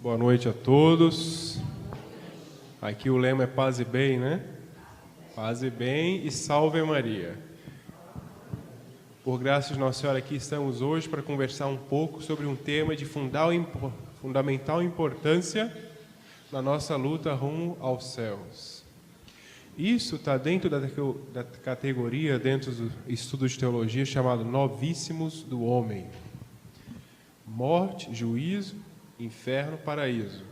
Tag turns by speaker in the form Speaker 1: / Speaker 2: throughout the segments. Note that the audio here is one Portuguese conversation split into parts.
Speaker 1: Boa noite a todos. Aqui o lema é paz e bem, né? Paz e bem e salve Maria. Por graça de Nossa Senhora, aqui estamos hoje para conversar um pouco sobre um tema de fundamental importância na nossa luta rumo aos céus. Isso está dentro da categoria, dentro do estudo de teologia, chamado Novíssimos do Homem. Morte, juízo, inferno, paraíso.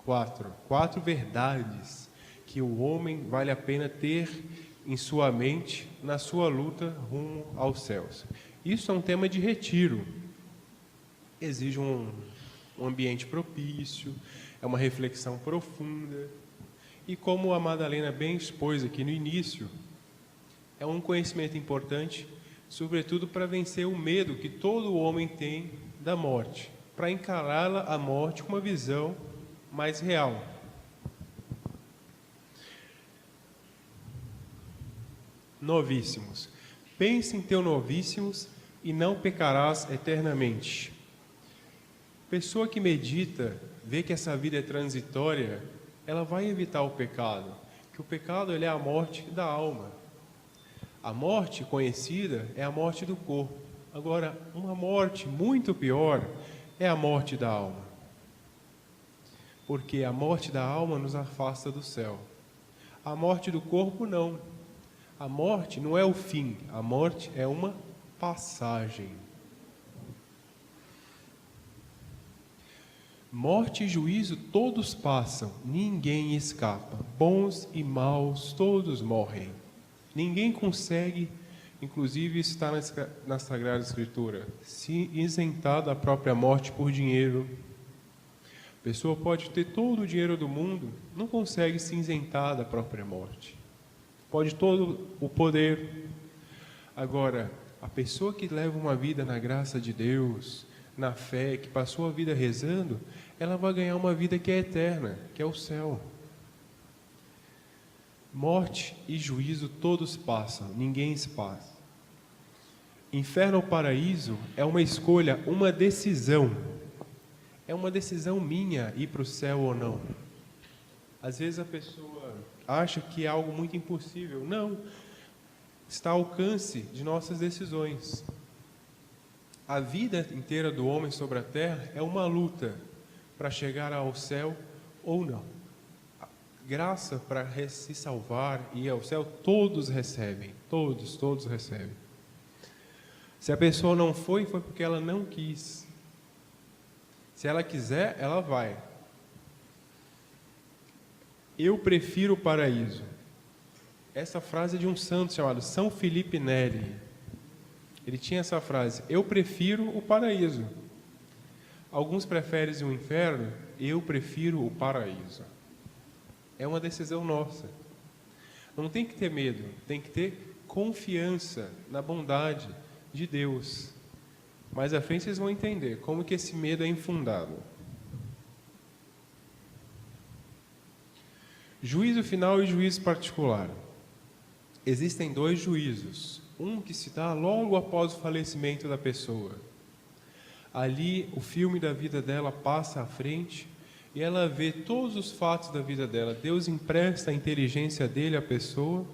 Speaker 1: Quatro verdades que o homem vale a pena ter em sua mente na sua luta rumo aos céus. Isso é um tema de retiro. Exige um ambiente propício, é uma reflexão profunda. E como a Madalena bem expôs aqui no início, é um conhecimento importante, sobretudo para vencer o medo que todo homem tem da morte, para encará-la, a morte, com uma visão mais real. Novíssimos. Pense em teu novíssimos e não pecarás eternamente. Pessoa que medita, vê que essa vida é transitória, ela vai evitar o pecado, que o pecado ele é a morte da alma. A morte conhecida é a morte do corpo. Agora, uma morte muito pior é a morte da alma. Porque a morte da alma nos afasta do céu. A morte do corpo, não. A morte não é o fim, a morte é uma passagem. Morte e juízo todos passam, ninguém escapa. Bons e maus todos morrem. Ninguém consegue, inclusive está na Sagrada Escritura, se isentar da própria morte por dinheiro. A pessoa pode ter todo o dinheiro do mundo, não consegue se isentar da própria morte. Pode todo o poder. Agora, a pessoa que leva uma vida na graça de Deus, na fé, que passou a vida rezando, ela vai ganhar uma vida que é eterna, que é o céu. Morte e juízo todos passam, ninguém se passa. Inferno ou paraíso é uma escolha, uma decisão. É uma decisão minha ir para o céu ou não. Às vezes a pessoa acha que é algo muito impossível. Não, está ao alcance de nossas decisões. A vida inteira do homem sobre a terra é uma luta para chegar ao céu ou não. A graça para se salvar e ir ao céu, todos recebem. Todos recebem. Se a pessoa não foi porque ela não quis. Se ela quiser, ela vai. Eu prefiro o paraíso. Essa frase é de um santo chamado São Felipe Neri. Ele tinha essa frase: eu prefiro o paraíso. Alguns preferem o inferno, eu prefiro o paraíso. É uma decisão nossa. Não tem que ter medo, tem que ter confiança na bondade de Deus. Mais à frente vocês vão entender como que esse medo é infundado. Juízo final e juízo particular. Existem dois juízos. Um que se dá logo após o falecimento da pessoa. Ali o filme da vida dela passa à frente e ela vê todos os fatos da vida dela. Deus empresta a inteligência dele à pessoa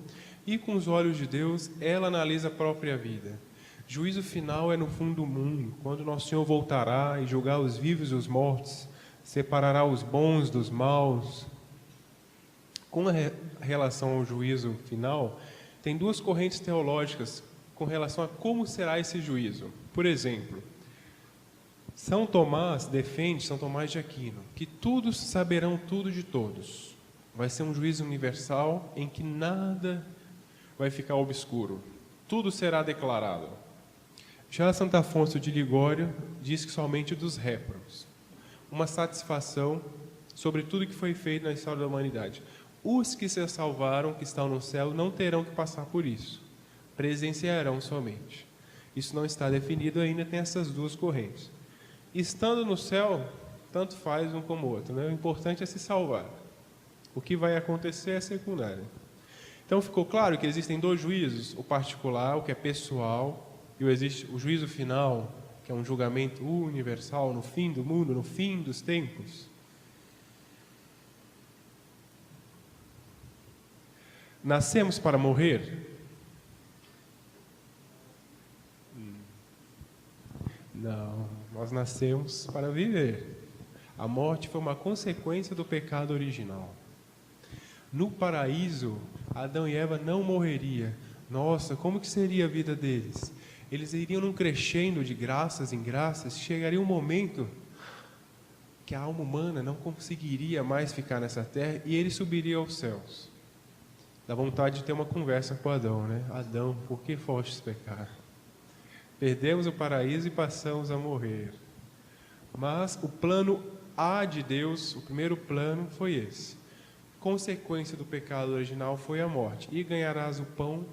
Speaker 1: e com os olhos de Deus ela analisa a própria vida. Juízo final é no fundo do mundo, quando Nosso Senhor voltará e julgar os vivos e os mortos, separará os bons dos maus. Com relação ao juízo final, tem duas correntes teológicas com relação a como será esse juízo. Por exemplo, São Tomás defende, São Tomás de Aquino, que todos saberão tudo de todos. Vai ser um juízo universal em que nada vai ficar obscuro. Tudo será declarado. Já Santo Afonso de Ligório diz que somente dos réprobos. Uma satisfação sobre tudo que foi feito na história da humanidade. Os que se salvaram, que estão no céu, não terão que passar por isso. Presenciarão somente. Isso não está definido ainda, tem essas duas correntes. Estando no céu, tanto faz um como o outro, né? O importante é se salvar. O que vai acontecer é secundário. Então ficou claro que existem dois juízos, o particular, o que é pessoal, e existe o juízo final, que é um julgamento universal no fim do mundo, no fim dos tempos. Nascemos para morrer? Não, nós nascemos para viver. A morte foi uma consequência do pecado original. No paraíso, Adão e Eva não morreriam. Nossa, como que seria a vida deles? Eles iriam num crescendo de graças em graças, chegaria um momento que a alma humana não conseguiria mais ficar nessa terra e ele subiria aos céus. Dá vontade de ter uma conversa com Adão, né? Adão, por que fostes pecar? Perdemos o paraíso e passamos a morrer. Mas o plano A de Deus, o primeiro plano foi esse. Consequência do pecado original foi a morte. E ganharás o pão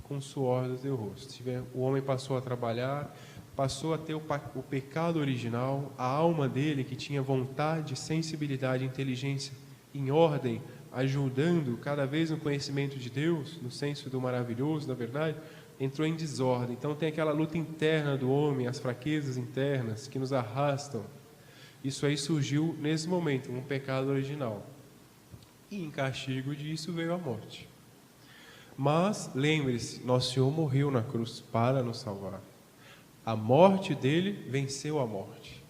Speaker 1: com o suor do teu rosto. O homem passou a trabalhar, passou a ter o pecado original, a alma dele, que tinha vontade, sensibilidade, inteligência em ordem, ajudando cada vez no conhecimento de Deus, no senso do maravilhoso, da verdade, entrou em desordem. Então tem aquela luta interna do homem, as fraquezas internas que nos arrastam. Isso aí surgiu nesse momento, um pecado original. E em castigo disso veio a morte. Mas, lembre-se, nosso Senhor morreu na cruz para nos salvar. A morte dele venceu a morte.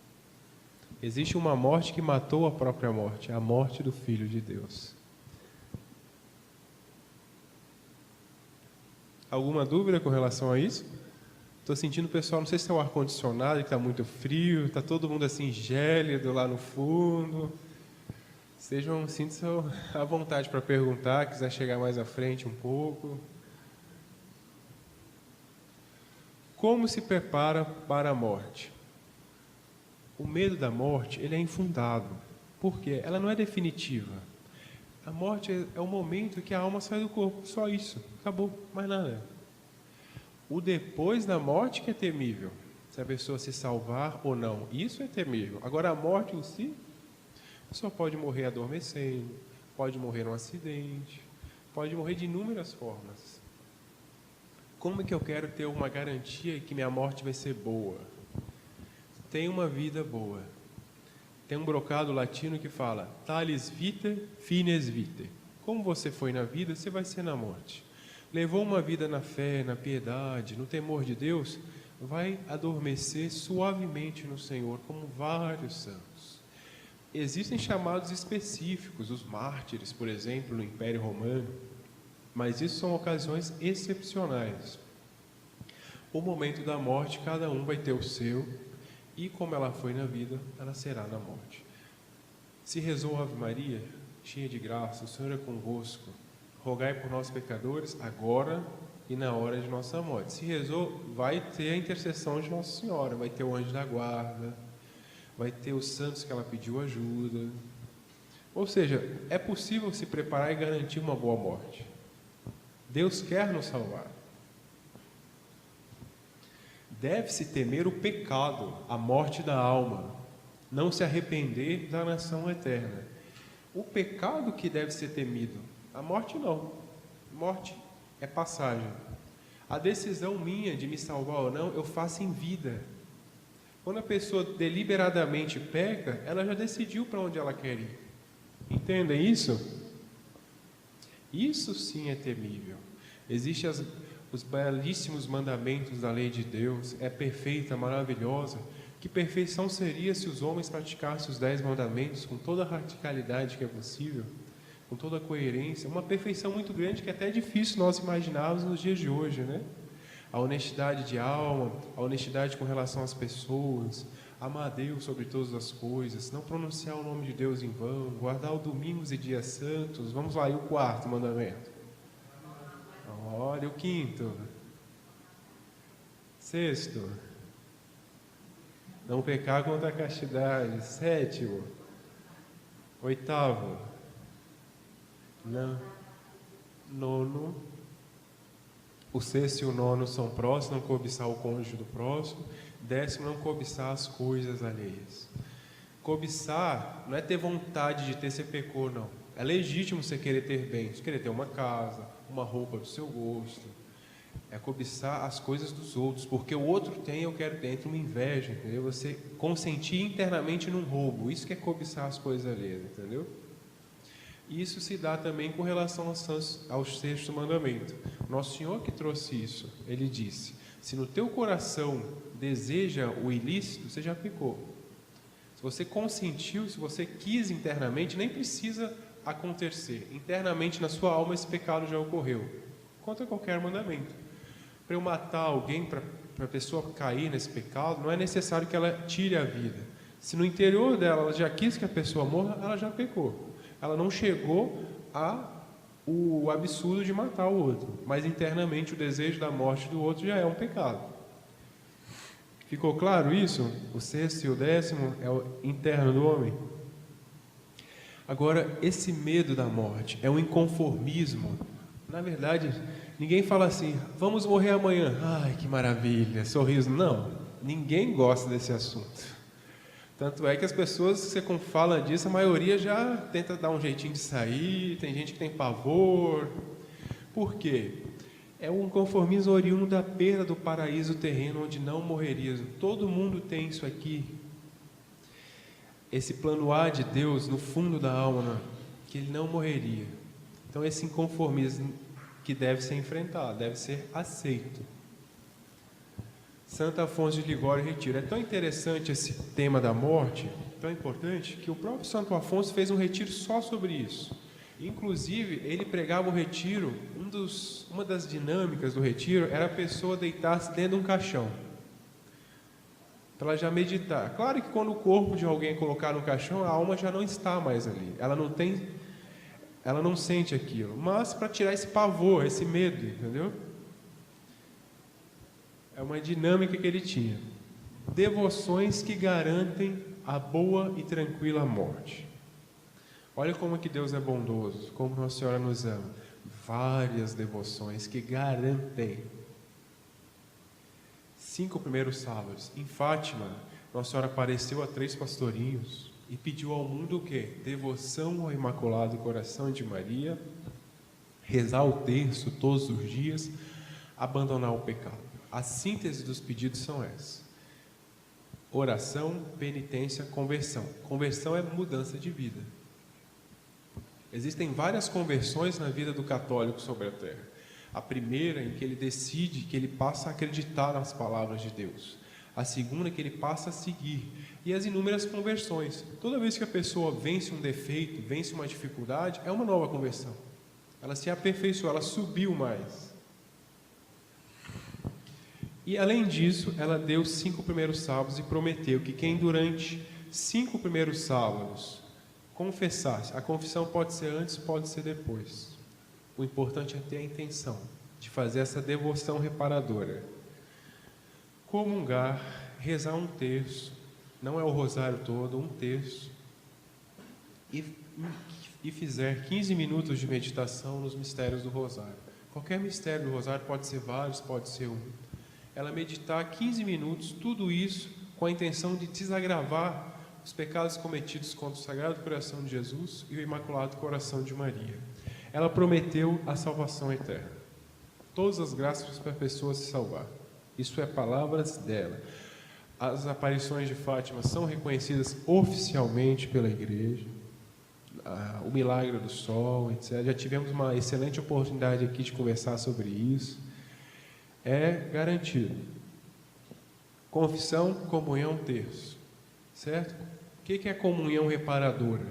Speaker 1: Existe uma morte que matou a própria morte, a morte do Filho de Deus. Alguma dúvida com relação a isso? Estou sentindo o pessoal, não sei se é o ar-condicionado, que está muito frio, está todo mundo assim gélido lá no fundo. Sinta-se à vontade para perguntar, quiser chegar mais à frente um pouco. Como se prepara para a morte? O medo da morte, ele é infundado. Por quê? Ela não é definitiva. A morte é o momento que a alma sai do corpo, só isso, acabou, mais nada. O depois da morte que é temível, se a pessoa se salvar ou não, isso é temível. Agora a morte em si, só pode morrer adormecendo, pode morrer num acidente, pode morrer de inúmeras formas. Como é que eu quero ter uma garantia que minha morte vai ser boa? Tem uma vida boa. Tem um brocado latino que fala, talis vitae, fines vitae. Como você foi na vida, você vai ser na morte. Levou uma vida na fé, na piedade, no temor de Deus, vai adormecer suavemente no Senhor, como vários santos. Existem chamados específicos, os mártires, por exemplo, no Império Romano, mas isso são ocasiões excepcionais. O momento da morte, cada um vai ter o seu, e como ela foi na vida, ela será na morte. Se rezou a Ave Maria, cheia de graça, o Senhor é convosco, rogai por nós pecadores, agora e na hora de nossa morte. Se rezou, vai ter a intercessão de Nossa Senhora, vai ter o anjo da guarda, vai ter os santos que ela pediu ajuda. Ou seja, é possível se preparar e garantir uma boa morte. Deus quer nos salvar. Deve-se temer o pecado, a morte da alma, não se arrepender da nação eterna. O pecado que deve ser temido, a morte não. Morte é passagem. A decisão minha de me salvar ou não, eu faço em vida. Quando a pessoa deliberadamente peca, ela já decidiu para onde ela quer ir. Entendem isso? Isso sim é temível. Existem os belíssimos mandamentos da lei de Deus, é perfeita, maravilhosa. Que perfeição seria se os homens praticassem os 10 mandamentos com toda a radicalidade que é possível, com toda a coerência, uma perfeição muito grande que é até difícil nós imaginarmos nos dias de hoje, né? A honestidade de alma, a honestidade com relação às pessoas, amar a Deus sobre todas as coisas, não pronunciar o nome de Deus em vão, guardar os domingos e dias santos. Vamos lá, e o 4º mandamento? Olha, o 5º. 6º. Não pecar contra a castidade. 7º. 8º. Não. 9º. O 6º e o 9º são próximos, não cobiçar o cônjuge do próximo. 10º, não cobiçar as coisas alheias. Cobiçar não é ter vontade de ter, você pecou, não. É legítimo você querer ter bens, querer ter uma casa, uma roupa do seu gosto. É cobiçar as coisas dos outros, porque o outro tem, eu quero ter. Entra uma inveja, entendeu? Você consentir internamente num roubo, isso que é cobiçar as coisas alheias, entendeu? Isso se dá também com relação ao sexto mandamento. Nosso Senhor que trouxe isso, Ele disse: se no teu coração deseja o ilícito, você já pecou. Se você consentiu, se você quis internamente, nem precisa acontecer. Internamente na sua alma esse pecado já ocorreu. Contra qualquer mandamento. Para eu matar alguém, para a pessoa cair nesse pecado, não é necessário que ela tire a vida. Se no interior dela ela já quis que a pessoa morra, ela já pecou. Ela não chegou ao absurdo de matar o outro, mas internamente o desejo da morte do outro já é um pecado. Ficou claro isso? O sexto e o décimo é o interno do homem. Agora, esse medo da morte é um inconformismo. Na verdade, ninguém fala assim: vamos morrer amanhã. Ai, que maravilha, sorriso. Não, ninguém gosta desse assunto. Tanto é que as pessoas que você fala disso, a maioria já tenta dar um jeitinho de sair, tem gente que tem pavor. Por quê? É um conformismo oriundo da perda do paraíso terreno onde não morrerias. Todo mundo tem isso aqui. Esse plano A de Deus no fundo da alma, que ele não morreria. Então esse inconformismo que deve ser enfrentado, deve ser aceito. Santo Afonso de Ligório retiro. É tão interessante esse tema da morte, tão importante, que o próprio Santo Afonso fez um retiro só sobre isso. Inclusive, ele pregava o retiro, uma das dinâmicas do retiro era a pessoa deitar-se dentro de um caixão, para ela já meditar. Claro que quando o corpo de alguém é colocado no caixão, a alma já não está mais ali, ela não sente aquilo, mas para tirar esse pavor, esse medo, entendeu? É uma dinâmica que ele tinha. Devoções que garantem a boa e tranquila morte. Olha como que Deus é bondoso, como Nossa Senhora nos ama. Várias devoções que garantem. 5 primeiros sábados, em Fátima, Nossa Senhora apareceu a 3 pastorinhos e pediu ao mundo o quê? Devoção ao Imaculado Coração de Maria, rezar o terço todos os dias, abandonar o pecado. A síntese dos pedidos são essas: oração, penitência, conversão. Conversão é mudança de vida. Existem várias conversões na vida do católico sobre a terra. A primeira, em que ele decide, que ele passa a acreditar nas palavras de Deus. A segunda, que ele passa a seguir. E as inúmeras conversões. Toda vez que a pessoa vence um defeito, vence uma dificuldade, é uma nova conversão. Ela se aperfeiçoou, ela subiu mais. E além disso, ela deu 5 primeiros sábados e prometeu que quem durante 5 primeiros sábados confessasse, a confissão pode ser antes, pode ser depois. O importante é ter a intenção de fazer essa devoção reparadora. Comungar, rezar um terço, não é o rosário todo, um terço, e fizer 15 minutos de meditação nos mistérios do rosário. Qualquer mistério do rosário, pode ser vários, pode ser um. Ela meditar 15 minutos, tudo isso com a intenção de desagravar os pecados cometidos contra o Sagrado Coração de Jesus e o Imaculado Coração de Maria. Ela prometeu a salvação eterna. Todas as graças para a pessoa se salvar. Isso é palavras dela. As aparições de Fátima são reconhecidas oficialmente pela Igreja. O milagre do sol, etc. Já tivemos uma excelente oportunidade aqui de conversar sobre isso. É garantido. Confissão, comunhão, terço. Certo? O que é comunhão reparadora?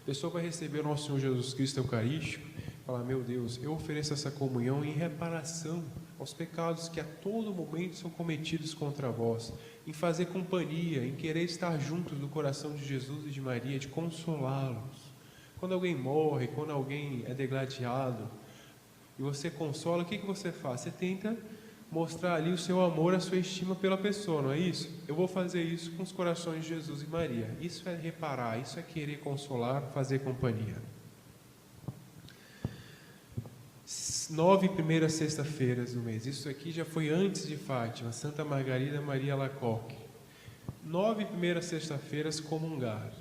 Speaker 1: A pessoa vai receber o nosso Senhor Jesus Cristo Eucarístico e falar: meu Deus, eu ofereço essa comunhão em reparação aos pecados que a todo momento são cometidos contra vós, em fazer companhia, em querer estar juntos do coração de Jesus e de Maria, de consolá-los. Quando alguém morre, quando alguém é degladiado, e você consola, o que você faz? Você tenta mostrar ali o seu amor, a sua estima pela pessoa, não é isso? Eu vou fazer isso com os corações de Jesus e Maria. Isso é reparar, isso é querer consolar, fazer companhia. 9 primeiras sexta-feiras do mês. Isso aqui já foi antes de Fátima, Santa Margarida Maria Alacoque. 9 primeiras sexta-feiras, comungar.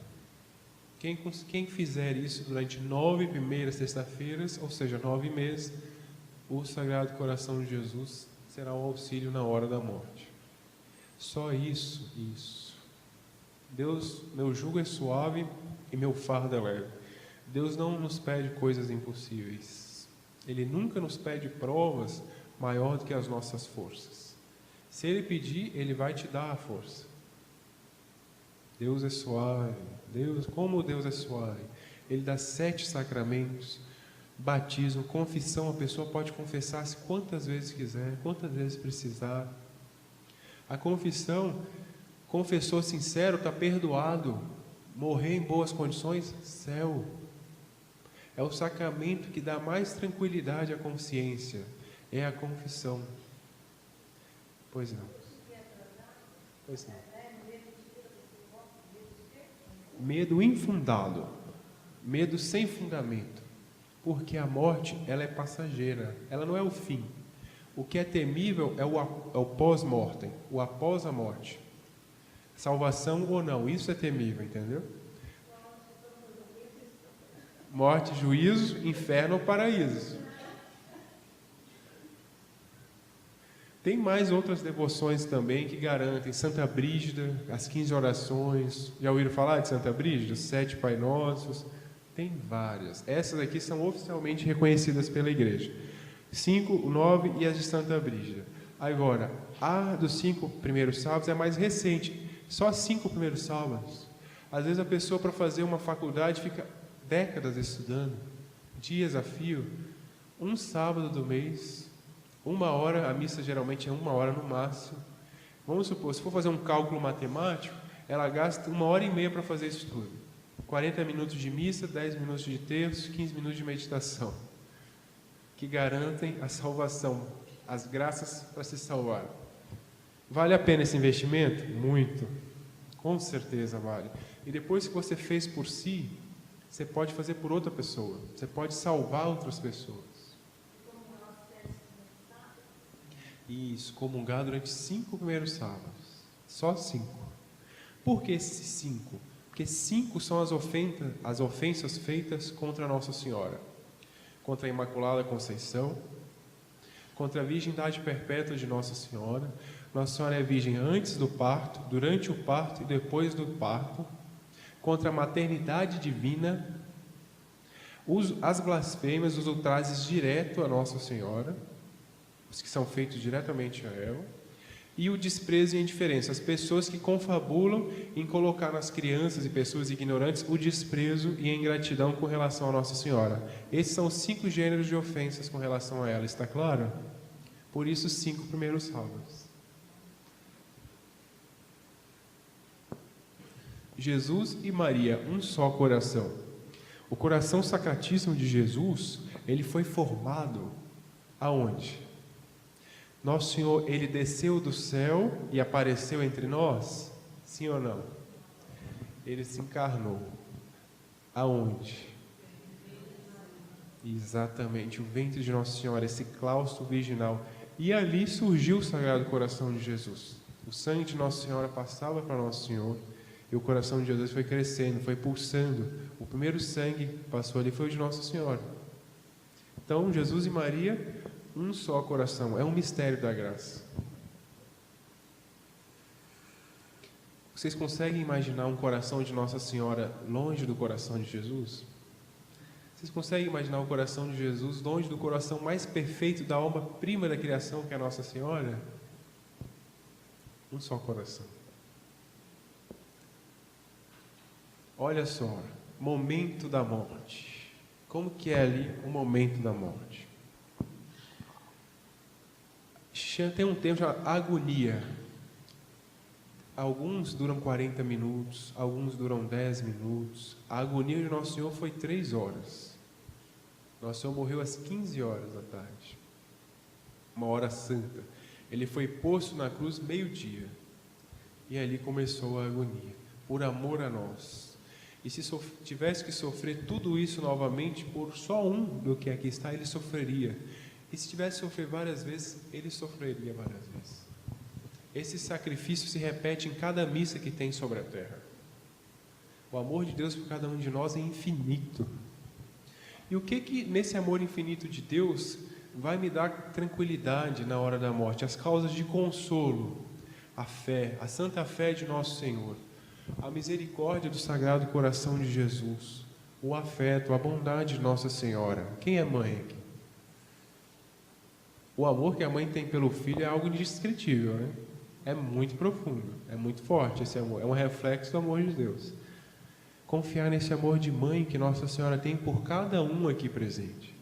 Speaker 1: Quem fizer isso durante 9 primeiras sexta-feiras, ou seja, 9 meses, o Sagrado Coração de Jesus será um auxílio na hora da morte. Só isso. Deus, meu jugo é suave e meu fardo é leve. Deus não nos pede coisas impossíveis. Ele nunca nos pede provas maior do que as nossas forças. Se Ele pedir, Ele vai te dar a força. Deus é suave. Como Deus é suave. Ele dá 7 sacramentos. Batismo, confissão, a pessoa pode confessar-se quantas vezes quiser, quantas vezes precisar. A confissão, confessou sincero, está perdoado. Morrer em boas condições, céu. É o sacramento que dá mais tranquilidade à consciência. É a confissão. Pois não. Pois não. Medo infundado. Medo sem fundamento. Porque a morte, ela é passageira. Ela não é o fim. O que é temível é o pós-mortem, o após a morte. Salvação ou não, isso é temível, entendeu? Morte, juízo, inferno ou paraíso. Tem mais outras devoções também que garantem. Santa Brígida, as 15 orações. Já ouviram falar de Santa Brígida? 7 Pai Nossos. Tem várias. Essas aqui são oficialmente reconhecidas pela Igreja. 5, 9 e as de Santa Brígida. Agora, a dos 5 primeiros sábados é mais recente. Só 5 primeiros sábados. Às vezes a pessoa, para fazer uma faculdade, fica décadas estudando, dias a fio. Um sábado do mês, 1 hora, a missa geralmente é 1 hora no máximo. Vamos supor, se for fazer um cálculo matemático, ela gasta 1h30 para fazer isso tudo. 40 minutos de missa, 10 minutos de terço, 15 minutos de meditação, que garantem a salvação, as graças para se salvar. Vale a pena esse investimento? Muito. Com certeza vale. E depois que você fez por si, você pode fazer por outra pessoa. Você pode salvar outras pessoas. Isso, comungar durante 5 primeiros sábados. Só 5. Por que esses 5? Porque 5 são as ofensas feitas contra Nossa Senhora. Contra a Imaculada Conceição, contra a virgindade perpétua de Nossa Senhora. Nossa Senhora é virgem antes do parto, durante o parto e depois do parto. Contra a maternidade divina, as blasfêmias, os ultrajes direto a Nossa Senhora, os que são feitos diretamente a ela, e o desprezo e a indiferença, as pessoas que confabulam em colocar nas crianças e pessoas ignorantes o desprezo e a ingratidão com relação a Nossa Senhora. Esses são os 5 gêneros de ofensas com relação a ela, está claro? Por isso, 5 primeiros sábados. Jesus e Maria, um só coração. O coração sacratíssimo de Jesus, ele foi formado aonde? Nosso Senhor, ele desceu do céu e apareceu entre nós? Sim ou não? Ele se encarnou. Aonde? Exatamente, o ventre de Nossa Senhora, esse claustro virginal. E ali surgiu o Sagrado Coração de Jesus. O sangue de Nossa Senhora passava para Nosso Senhor e o coração de Jesus foi crescendo, foi pulsando. O primeiro sangue que passou ali foi o de Nossa Senhora. Então, Jesus e Maria, um só coração. É um mistério da graça. Vocês conseguem imaginar um coração de Nossa Senhora longe do coração de Jesus? Vocês conseguem imaginar o coração de Jesus longe do coração mais perfeito da alma-prima da criação, que é a Nossa Senhora? Um só coração. Olha só, momento da morte. Como que é ali o momento da morte? Tem um termo chamado agonia. Alguns duram 40 minutos, alguns duram 10 minutos. A agonia de Nosso Senhor foi 3 horas. Nosso Senhor morreu às 15 horas da tarde. Uma hora santa. Ele foi posto na cruz meio-dia. E ali começou a agonia. Por amor a nós. E se tivesse que sofrer tudo isso novamente por só um do que aqui está, ele sofreria. E se tivesse que sofrer várias vezes, ele sofreria várias vezes. Esse sacrifício se repete em cada missa que tem sobre a terra. O amor de Deus por cada um de nós é infinito. E o que nesse amor infinito de Deus vai me dar tranquilidade na hora da morte? As causas de consolo, a fé, a santa fé de nosso Senhor, a misericórdia do Sagrado Coração de Jesus, o afeto, a bondade de Nossa Senhora. Quem é mãe aqui? O amor que a mãe tem pelo filho é algo indescritível, né? É muito profundo, é muito forte esse amor, é um reflexo do amor de Deus. Confiar nesse amor de mãe que Nossa Senhora tem por cada um aqui presente.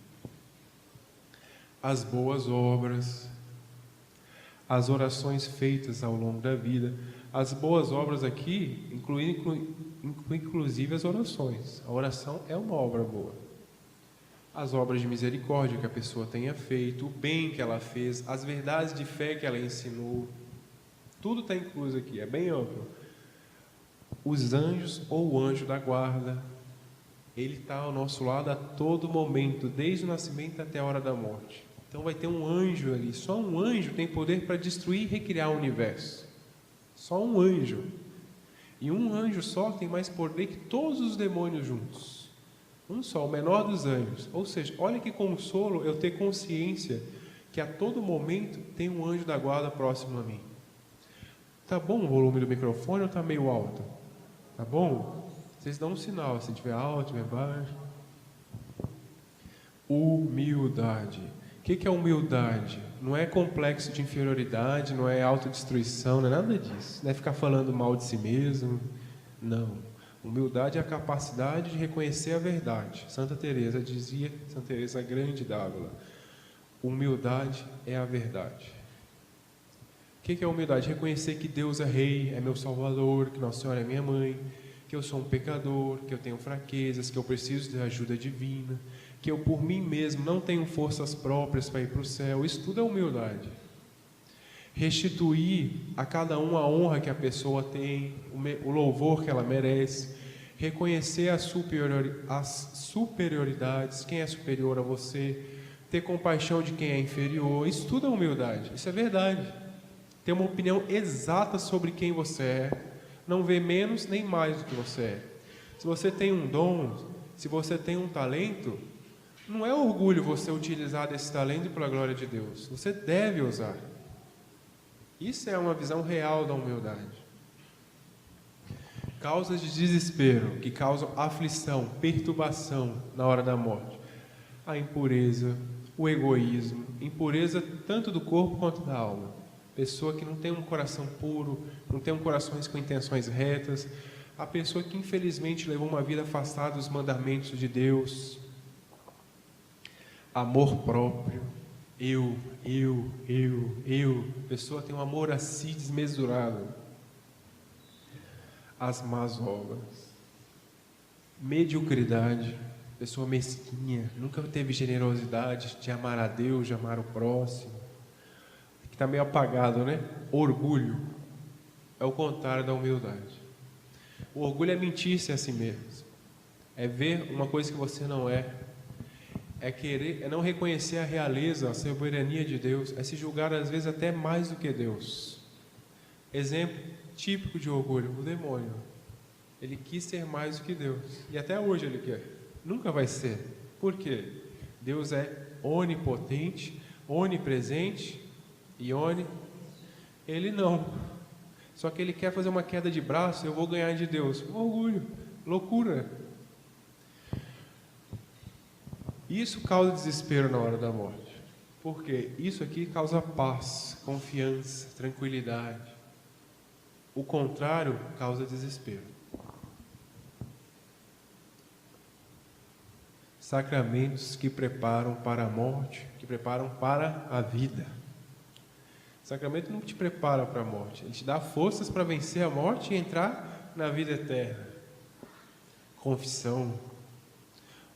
Speaker 1: As boas obras, as orações feitas ao longo da vida. As boas obras aqui incluem inclusive as orações. A oração é uma obra boa. As obras de misericórdia que a pessoa tenha feito, o bem que ela fez, as verdades de fé que ela ensinou, tudo está incluso aqui, é bem amplo. Os anjos ou o anjo da guarda, ele está ao nosso lado a todo momento, desde o nascimento até a hora da morte. Então vai ter um anjo ali, só um anjo tem poder para destruir e recriar o universo. Só um anjo. E um anjo só tem mais poder que todos os demônios juntos. Um só, o menor dos anjos. Ou seja, olha que consolo eu ter consciência que a todo momento tem um anjo da guarda próximo a mim. Tá bom o volume do microfone ou tá meio alto? Tá bom? Vocês dão um sinal, se tiver alto, tiver baixo. Humildade. O que é humildade? Não é complexo de inferioridade, não é autodestruição, não é nada disso. Não é ficar falando mal de si mesmo. Não. Humildade é a capacidade de reconhecer a verdade. Santa Teresa dizia, Santa Teresa Grande d'Ávila, humildade é a verdade. O que é humildade? Reconhecer que Deus é Rei, é meu Salvador, que Nossa Senhora é minha mãe, que eu sou um pecador, que eu tenho fraquezas, que eu preciso de ajuda divina, que eu por mim mesmo não tenho forças próprias para ir para o céu. Isso tudo é humildade. Restituir a cada um a honra que a pessoa tem, o louvor que ela merece, reconhecer as superioridades, quem é superior a você, ter compaixão de quem é inferior. Isso tudo é humildade, isso é verdade. Ter uma opinião exata sobre quem você é, não ver menos nem mais do que você é. Se você tem um dom, se você tem um talento, não é orgulho você utilizar desse talento para a glória de Deus. Você deve usar. Isso é uma visão real da humildade. Causas de desespero que causam aflição, perturbação na hora da morte. A impureza, o egoísmo, impureza tanto do corpo quanto da alma. Pessoa que não tem um coração puro, não tem um coração com intenções retas. A pessoa que infelizmente levou uma vida afastada dos mandamentos de Deus. Amor próprio, eu. A pessoa tem um amor a si desmesurado. As más obras, mediocridade, pessoa mesquinha, nunca teve generosidade de amar a Deus, de amar o próximo, que está meio apagado, né? Orgulho é o contrário da humildade. O orgulho é mentir-se a si mesmo, é ver uma coisa que você não é. É não reconhecer a realeza, a soberania de Deus, é se julgar às vezes até mais do que Deus. Exemplo típico de orgulho, o demônio. Ele quis ser mais do que Deus, e até hoje ele quer. Nunca vai ser. Por quê? Deus é onipotente, onipresente e ele não. Só que ele quer fazer uma queda de braço, eu vou ganhar de Deus. Orgulho, loucura. Isso causa desespero na hora da morte. Por quê? Isso aqui causa paz, confiança, tranquilidade. O contrário causa desespero. Sacramentos que preparam para a morte, que preparam para a vida. O sacramento não te prepara para a morte, ele te dá forças para vencer a morte e entrar na vida eterna. Confissão.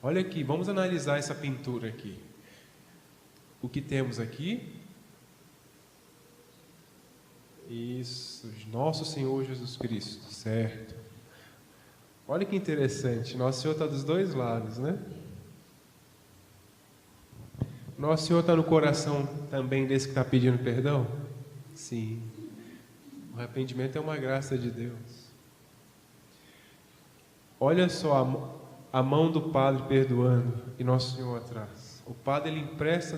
Speaker 1: Olha aqui, vamos analisar essa pintura aqui. O que temos aqui? Isso, nosso Senhor Jesus Cristo, certo? Olha que interessante, Nosso Senhor está dos dois lados, né? Nosso Senhor está no coração também desse que está pedindo perdão? Sim. O arrependimento é uma graça de Deus. Olha só a mão do Padre perdoando e Nosso Senhor atrás. O Padre ele empresta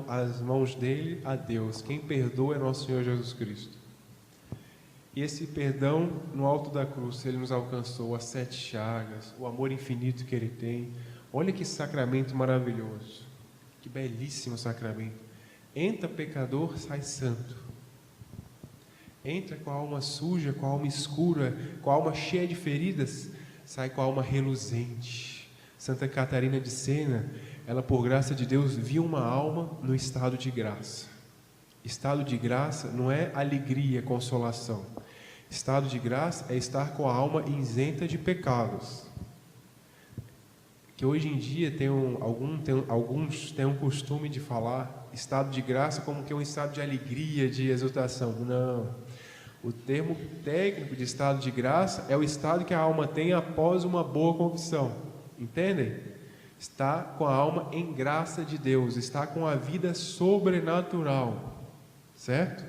Speaker 1: as mãos dele a Deus. Quem perdoa é Nosso Senhor Jesus Cristo. E esse perdão no alto da cruz, ele nos alcançou, as 7 chagas, o amor infinito que ele tem. Olha que sacramento maravilhoso, que belíssimo sacramento. Entra pecador, sai santo. Entra com a alma suja, com a alma escura, com a alma cheia de feridas, sai com a alma reluzente. Santa Catarina de Sena, ela por graça de Deus viu uma alma no estado de graça. Estado de graça não é alegria, consolação. Estado de graça é estar com a alma isenta de pecados. Que hoje em dia alguns têm um costume de falar estado de graça como que é um estado de alegria, de exultação. Não. O termo técnico de estado de graça é o estado que a alma tem após uma boa confissão. Entendem? Está com a alma em graça de Deus, está com a vida sobrenatural. Certo?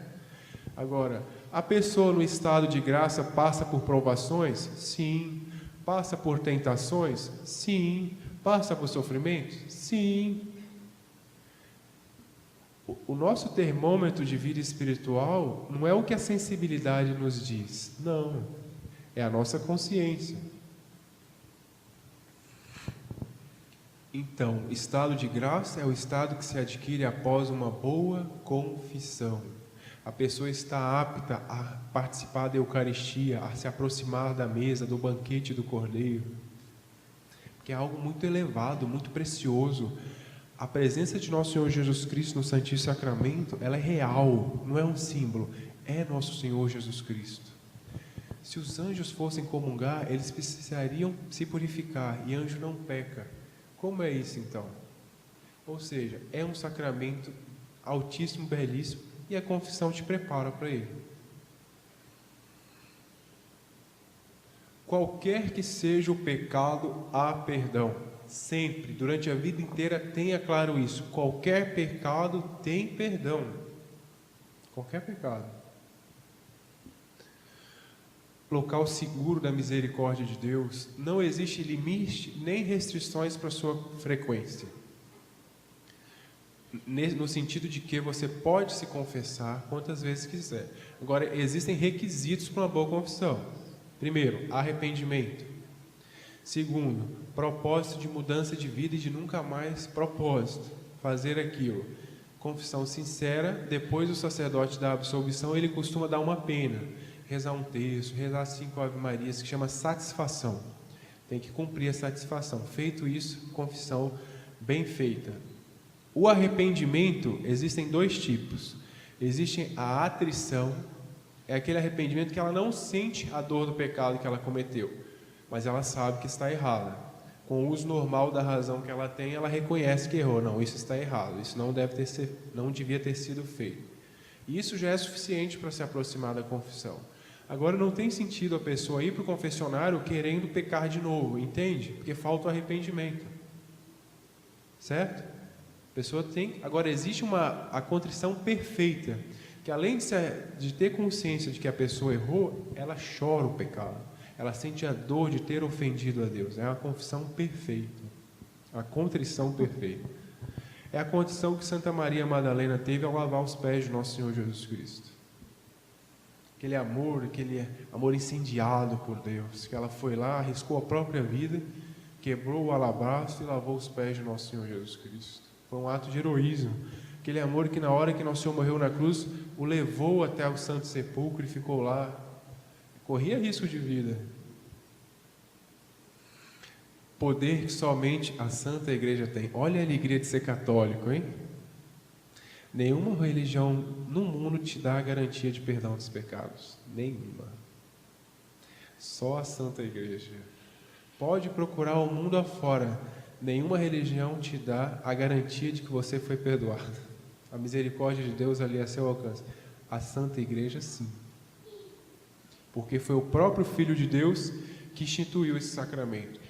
Speaker 1: Agora, a pessoa no estado de graça passa por provações? Sim. Passa por tentações? Sim. Passa por sofrimentos? Sim. O nosso termômetro de vida espiritual não é o que a sensibilidade nos diz. Não. É a nossa consciência. Então, estado de graça é o estado que se adquire após uma boa confissão. A pessoa está apta a participar da Eucaristia, a se aproximar da mesa, do banquete do Cordeiro, que é algo muito elevado, muito precioso. A presença de nosso Senhor Jesus Cristo no Santíssimo Sacramento, ela é real, não é um símbolo, é nosso Senhor Jesus Cristo. Se os anjos fossem comungar, eles precisariam se purificar, e anjo não peca. Como é isso então? Ou seja, é um sacramento altíssimo, belíssimo, e a confissão te prepara para ele. Qualquer que seja o pecado, há perdão. Sempre, durante a vida inteira, tenha claro isso. Qualquer pecado tem perdão. Qualquer pecado. Local seguro da misericórdia de Deus, não existe limite nem restrições para a sua frequência. No sentido de que você pode se confessar quantas vezes quiser. Agora, existem requisitos para uma boa confissão. Primeiro, arrependimento. Segundo, propósito de mudança de vida e de nunca mais propósito, fazer aquilo. Confissão sincera, depois o sacerdote da absolvição, ele costuma dar uma pena, rezar um terço, rezar 5 Ave Marias, que chama satisfação. Tem que cumprir a satisfação. Feito isso, confissão bem feita. O arrependimento, existem 2 tipos. Existe a atrição, é aquele arrependimento que ela não sente a dor do pecado que ela cometeu, mas ela sabe que está errada. Com o uso normal da razão que ela tem, ela reconhece que errou. Não, isso está errado, isso não devia ter sido feito. E isso já é suficiente para se aproximar da confissão. Agora, não tem sentido a pessoa ir para o confessionário querendo pecar de novo, entende? Porque falta o arrependimento. Certo? A pessoa tem... Agora, existe a contrição perfeita, que além de ter consciência de que a pessoa errou, ela chora o pecado. Ela sente a dor de ter ofendido a Deus. É uma confissão perfeita. A contrição perfeita. É a condição que Santa Maria Madalena teve ao lavar os pés de nosso Senhor Jesus Cristo. Aquele amor incendiado por Deus, que ela foi lá, arriscou a própria vida, quebrou o alabastro e lavou os pés de nosso Senhor Jesus Cristo. Foi um ato de heroísmo. Aquele amor que na hora que nosso Senhor morreu na cruz, o levou até o Santo Sepulcro e ficou lá. Corria risco de vida. Poder que somente a Santa Igreja tem. Olha a alegria de ser católico, hein? Nenhuma religião no mundo te dá a garantia de perdão dos pecados. Nenhuma. Só a Santa Igreja. Pode procurar o mundo afora. Nenhuma religião te dá a garantia de que você foi perdoado. A misericórdia de Deus ali a seu alcance. A Santa Igreja, sim. Porque foi o próprio Filho de Deus que instituiu esse sacramento.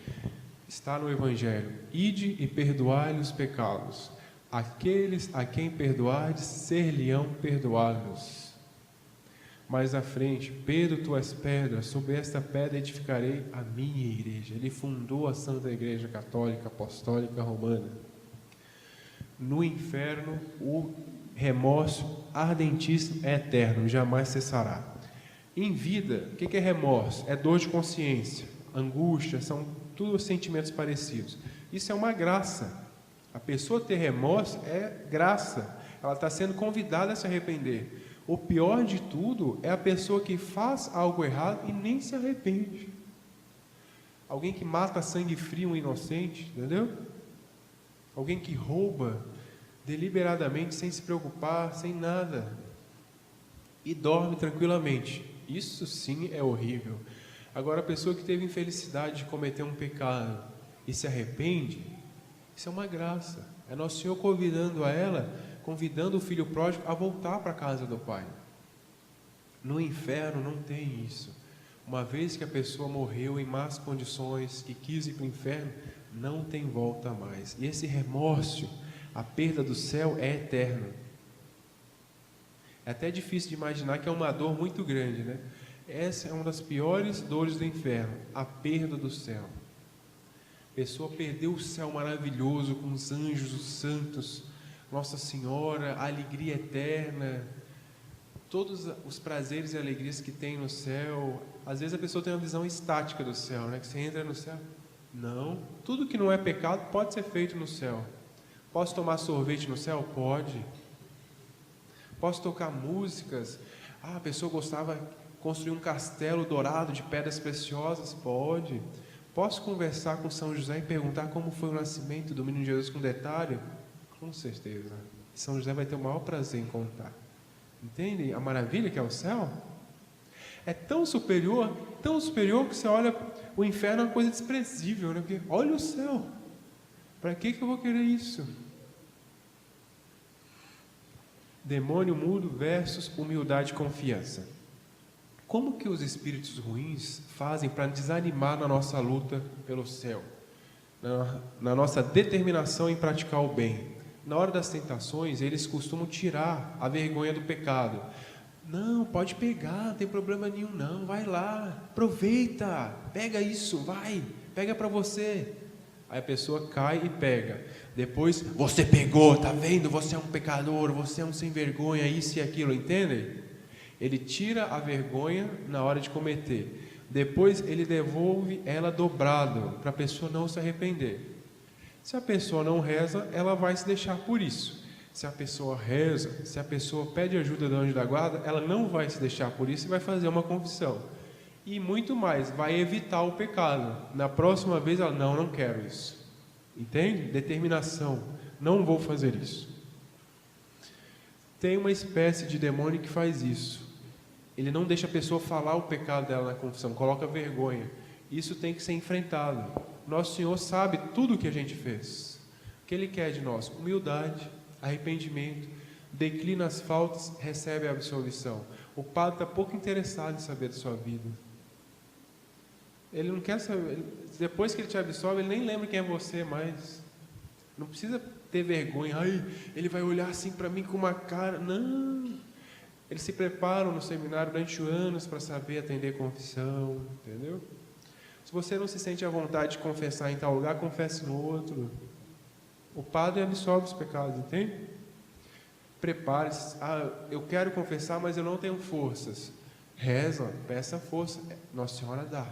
Speaker 1: Está no Evangelho. Ide e perdoai os pecados. Aqueles a quem perdoardes, ser-lhe-ão perdoados. Mais à frente, Pedro, tu és pedra, sobre esta pedra edificarei a minha igreja. Ele fundou a Santa Igreja Católica Apostólica Romana. No inferno, o remorso ardentíssimo é eterno, jamais cessará. Em vida, o que é remorso? É dor de consciência, angústia, são tudo sentimentos parecidos. Isso é uma graça. A pessoa ter remorso é graça. Ela está sendo convidada a se arrepender. O pior de tudo é a pessoa que faz algo errado e nem se arrepende. Alguém que mata a sangue frio um inocente, entendeu? Alguém que rouba deliberadamente, sem se preocupar, sem nada, e dorme tranquilamente. Isso sim é horrível. Agora, a pessoa que teve infelicidade de cometer um pecado e se arrepende, isso é uma graça. É Nosso Senhor convidando o filho pródigo a voltar para a casa do Pai. No inferno não tem isso. Uma vez que a pessoa morreu em más condições e quis ir para o inferno, não tem volta mais. E esse remorso, a perda do céu, é eterno. É até difícil de imaginar que é uma dor muito grande, né? Essa é uma das piores dores do inferno, a perda do céu. A pessoa perdeu o céu maravilhoso, com os anjos, os santos, Nossa Senhora, a alegria eterna, todos os prazeres e alegrias que tem no céu. Às vezes a pessoa tem uma visão estática do céu, né? Que você entra no céu. Não, tudo que não é pecado pode ser feito no céu. Posso tomar sorvete no céu? Pode. Posso tocar músicas? A pessoa gostava de construir um castelo dourado de pedras preciosas? Pode. Posso conversar com São José e perguntar como foi o nascimento do menino Jesus com detalhe? Com certeza. São José vai ter o maior prazer em contar. Entende a maravilha que é o céu? É tão superior que você olha, o inferno é uma coisa desprezível, né? Porque olha o céu. Para que eu vou querer isso? Demônio mudo versus humildade e confiança. Como que os espíritos ruins fazem para desanimar na nossa luta pelo céu? Na nossa determinação em praticar o bem? Na hora das tentações, eles costumam tirar a vergonha do pecado. Não, pode pegar, não tem problema nenhum não, vai lá, aproveita, pega isso, vai, pega para você. Aí a pessoa cai e pega. Depois, você pegou, tá vendo? Você é um pecador, você é um sem vergonha, isso e aquilo, entende? Ele tira a vergonha na hora de cometer. Depois ele devolve ela dobrado, para a pessoa não se arrepender. Se a pessoa não reza, ela vai se deixar por isso. Se a pessoa reza, se a pessoa pede ajuda do anjo da guarda, ela não vai se deixar por isso e vai fazer uma confissão. E muito mais, vai evitar o pecado. Na próxima vez ela, não quero isso. Entende? Determinação, não vou fazer isso. Tem uma espécie de demônio que faz isso. Ele não deixa a pessoa falar o pecado dela na confissão, coloca vergonha. Isso tem que ser enfrentado. Nosso Senhor sabe tudo o que a gente fez. O que Ele quer de nós? Humildade, arrependimento, declina as faltas, recebe a absolvição. O padre está pouco interessado em saber da sua vida. Ele não quer saber. Depois que ele te absolve, ele nem lembra quem é você mais. Não precisa ter vergonha. Ai, ele vai olhar assim para mim com uma cara. Não. Eles se preparam no seminário durante anos para saber atender confissão, entendeu? Se você não se sente à vontade de confessar em tal lugar, confesse no outro. O padre absolve os pecados, entende? Prepare-se. Eu quero confessar, mas eu não tenho forças. Reza, peça força. Nossa Senhora dá.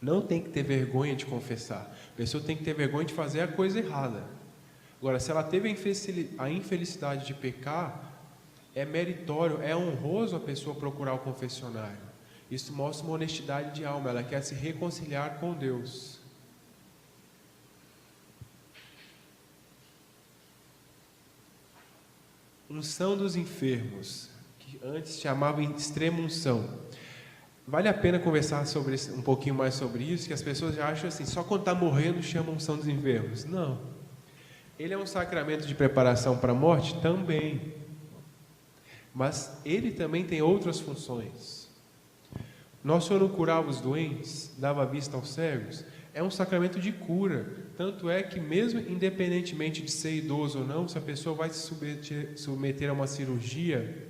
Speaker 1: Não tem que ter vergonha de confessar. A pessoa tem que ter vergonha de fazer a coisa errada. Agora, se ela teve a infelicidade de pecar, é meritório, é honroso a pessoa procurar o confessionário. Isso mostra uma honestidade de alma, ela quer se reconciliar com Deus. Unção dos enfermos, que antes chamavam extrema unção. Vale a pena conversar um pouquinho mais sobre isso, que as pessoas já acham assim, só quando está morrendo chamam unção dos enfermos. Não. Ele é um sacramento de preparação para a morte? Também. Mas ele também tem outras funções. Nosso Senhor não curava os doentes, dava vista aos cegos? É um sacramento de cura. Tanto é que, mesmo independentemente de ser idoso ou não, se a pessoa vai se submeter a uma cirurgia,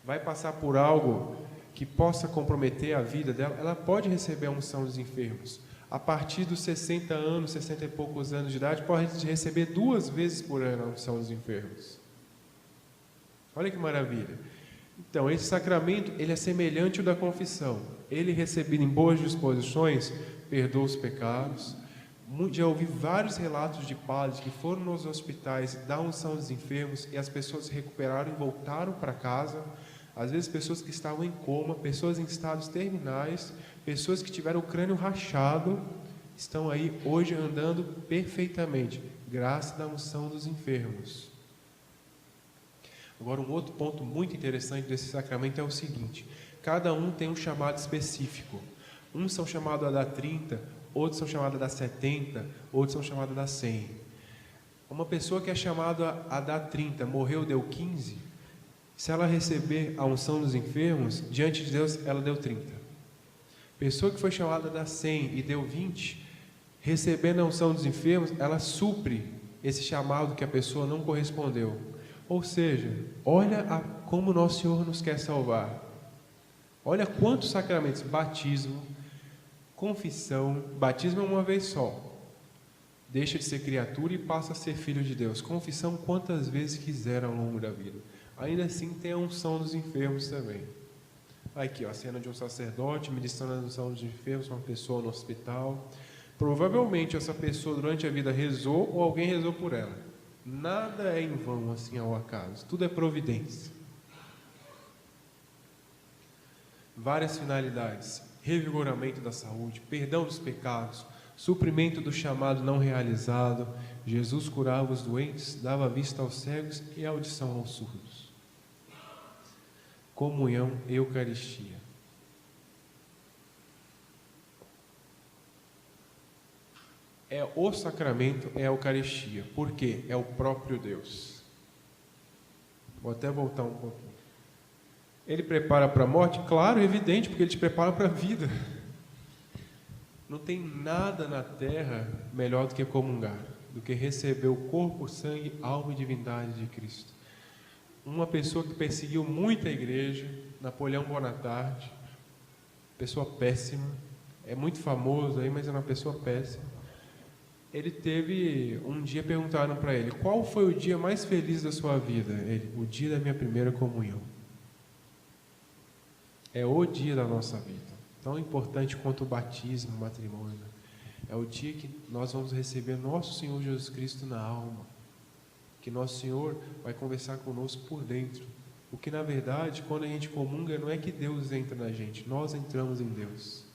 Speaker 1: vai passar por algo que possa comprometer a vida dela, ela pode receber a unção dos enfermos. A partir dos 60 anos, 60 e poucos anos de idade, pode receber 2 vezes por ano a unção dos enfermos. Olha que maravilha. Então, esse sacramento, ele é semelhante ao da confissão. Ele, recebido em boas disposições, perdoa os pecados. Já ouvi vários relatos de padres que foram nos hospitais dar unção dos enfermos e as pessoas se recuperaram e voltaram para casa. Às vezes, pessoas que estavam em coma, pessoas em estados terminais, pessoas que tiveram o crânio rachado, estão aí hoje andando perfeitamente, graças à unção dos enfermos. Agora, um outro ponto muito interessante desse sacramento é o seguinte: cada um tem um chamado específico. Uns são chamados a dar 30, outros são chamados a dar 70, outros são chamados a dar 100. Uma pessoa que é chamada a dar 30, morreu, deu 15, se ela receber a unção dos enfermos, diante de Deus, ela deu 30. Pessoa que foi chamada a dar 100 e deu 20, recebendo a unção dos enfermos, ela supre esse chamado que a pessoa não correspondeu. Ou seja, olha como Nosso Senhor nos quer salvar. Olha quantos sacramentos: batismo, confissão. Batismo é uma vez só, deixa de ser criatura e passa a ser filho de Deus. Confissão, quantas vezes quiser ao longo da vida. Ainda assim tem a unção dos enfermos também. Aqui, ó, a cena de um sacerdote ministrando a unção dos enfermos, uma pessoa no hospital. Provavelmente essa pessoa durante a vida rezou ou alguém rezou por ela. Nada é em vão assim ao acaso, tudo é providência. Várias finalidades: revigoramento da saúde, perdão dos pecados, suprimento do chamado não realizado. Jesus curava os doentes, dava vista aos cegos e audição aos surdos. Comunhão, Eucaristia. O sacramento é a Eucaristia, porque é o próprio Deus. Vou até voltar um pouquinho. Ele prepara para a morte? Claro, evidente, porque ele te prepara para a vida. Não tem nada na terra melhor do que comungar, do que receber o corpo, sangue, alma e divindade de Cristo. Uma pessoa que perseguiu muito a igreja, Napoleão Bonaparte, pessoa péssima, é muito famoso aí, mas é uma pessoa péssima. Ele teve, um dia perguntaram para ele: qual foi o dia mais feliz da sua vida? Ele: o dia da minha primeira comunhão. É o dia da nossa vida, tão importante quanto o batismo, o matrimônio. É o dia que nós vamos receber nosso Senhor Jesus Cristo na alma, que nosso Senhor vai conversar conosco por dentro. Porque na verdade, quando a gente comunga, não é que Deus entra na gente, nós entramos em Deus.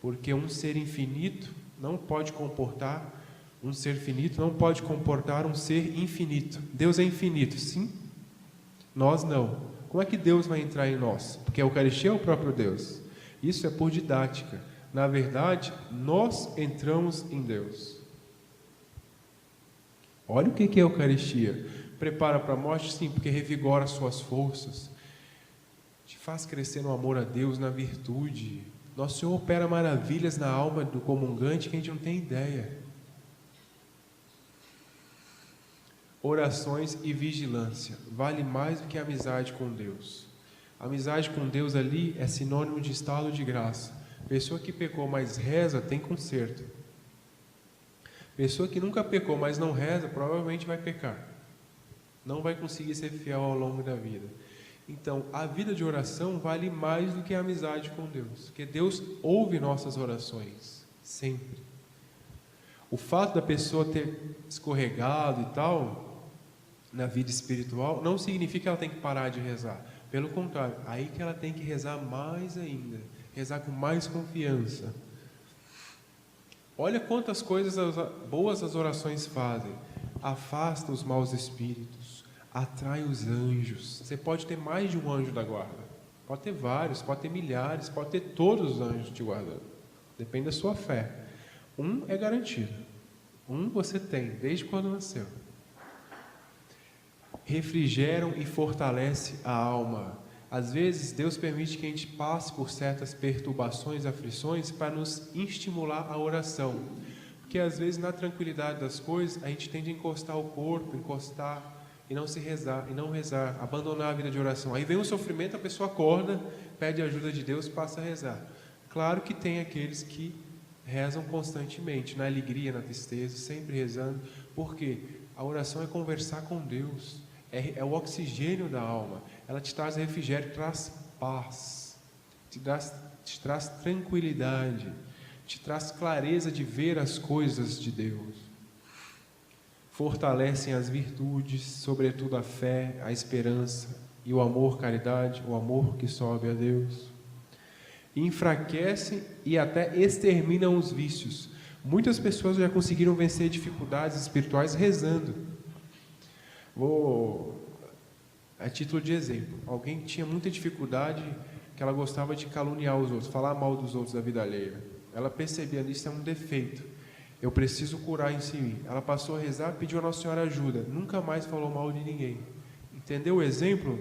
Speaker 1: Porque um ser infinito não pode comportar um ser finito, não pode comportar um ser infinito. Deus é infinito, sim, nós não. Como é que Deus vai entrar em nós? Porque a Eucaristia é o próprio Deus. Isso é por didática. Na verdade, nós entramos em Deus. Olha o que é a Eucaristia. Prepara para a morte? Sim, porque revigora as suas forças, te faz crescer no amor a Deus, na virtude. Nosso Senhor opera maravilhas na alma do comungante que a gente não tem ideia. Orações e vigilância vale mais do que a amizade com Deus. A amizade com Deus ali é sinônimo de estado de graça. Pessoa que pecou, mas reza, tem conserto. Pessoa que nunca pecou, mas não reza, provavelmente vai pecar. Não vai conseguir ser fiel ao longo da vida. Então, a vida de oração vale mais do que a amizade com Deus, porque Deus ouve nossas orações, sempre. O fato da pessoa ter escorregado e tal, na vida espiritual, não significa que ela tem que parar de rezar. Pelo contrário, aí que ela tem que rezar mais ainda, rezar com mais confiança. Olha quantas coisas boas as orações fazem. Afasta os maus espíritos, atrai os anjos. Você pode ter mais de um anjo da guarda, pode ter vários, pode ter milhares, pode ter todos os anjos te guardando, depende da sua fé. Um é garantido, um você tem desde quando nasceu. Refrigeram e fortalece a alma. Às vezes Deus permite que a gente passe por certas perturbações, aflições, para nos estimular a oração, porque às vezes na tranquilidade das coisas a gente tende a encostar o corpo, encostar e não se rezar, e não rezar, abandonar a vida de oração. Aí vem o sofrimento, a pessoa acorda, pede ajuda de Deus, passa a rezar. Claro que tem aqueles que rezam constantemente, na alegria, na tristeza, sempre rezando, porque a oração é conversar com Deus, é o oxigênio da alma, ela te traz refrigério, traz paz, te traz tranquilidade, te traz clareza de ver as coisas de Deus. Fortalecem as virtudes, sobretudo a fé, a esperança e o amor, caridade, o amor que sobe a Deus. Enfraquecem e até exterminam os vícios. Muitas pessoas já conseguiram vencer dificuldades espirituais rezando. A título de exemplo, alguém que tinha muita dificuldade, que ela gostava de caluniar os outros, falar mal dos outros da vida alheia. Ela percebia, isso é um defeito, eu preciso curar isso em mim. Ela passou a rezar, pediu a Nossa Senhora ajuda, nunca mais falou mal de ninguém. Entendeu o exemplo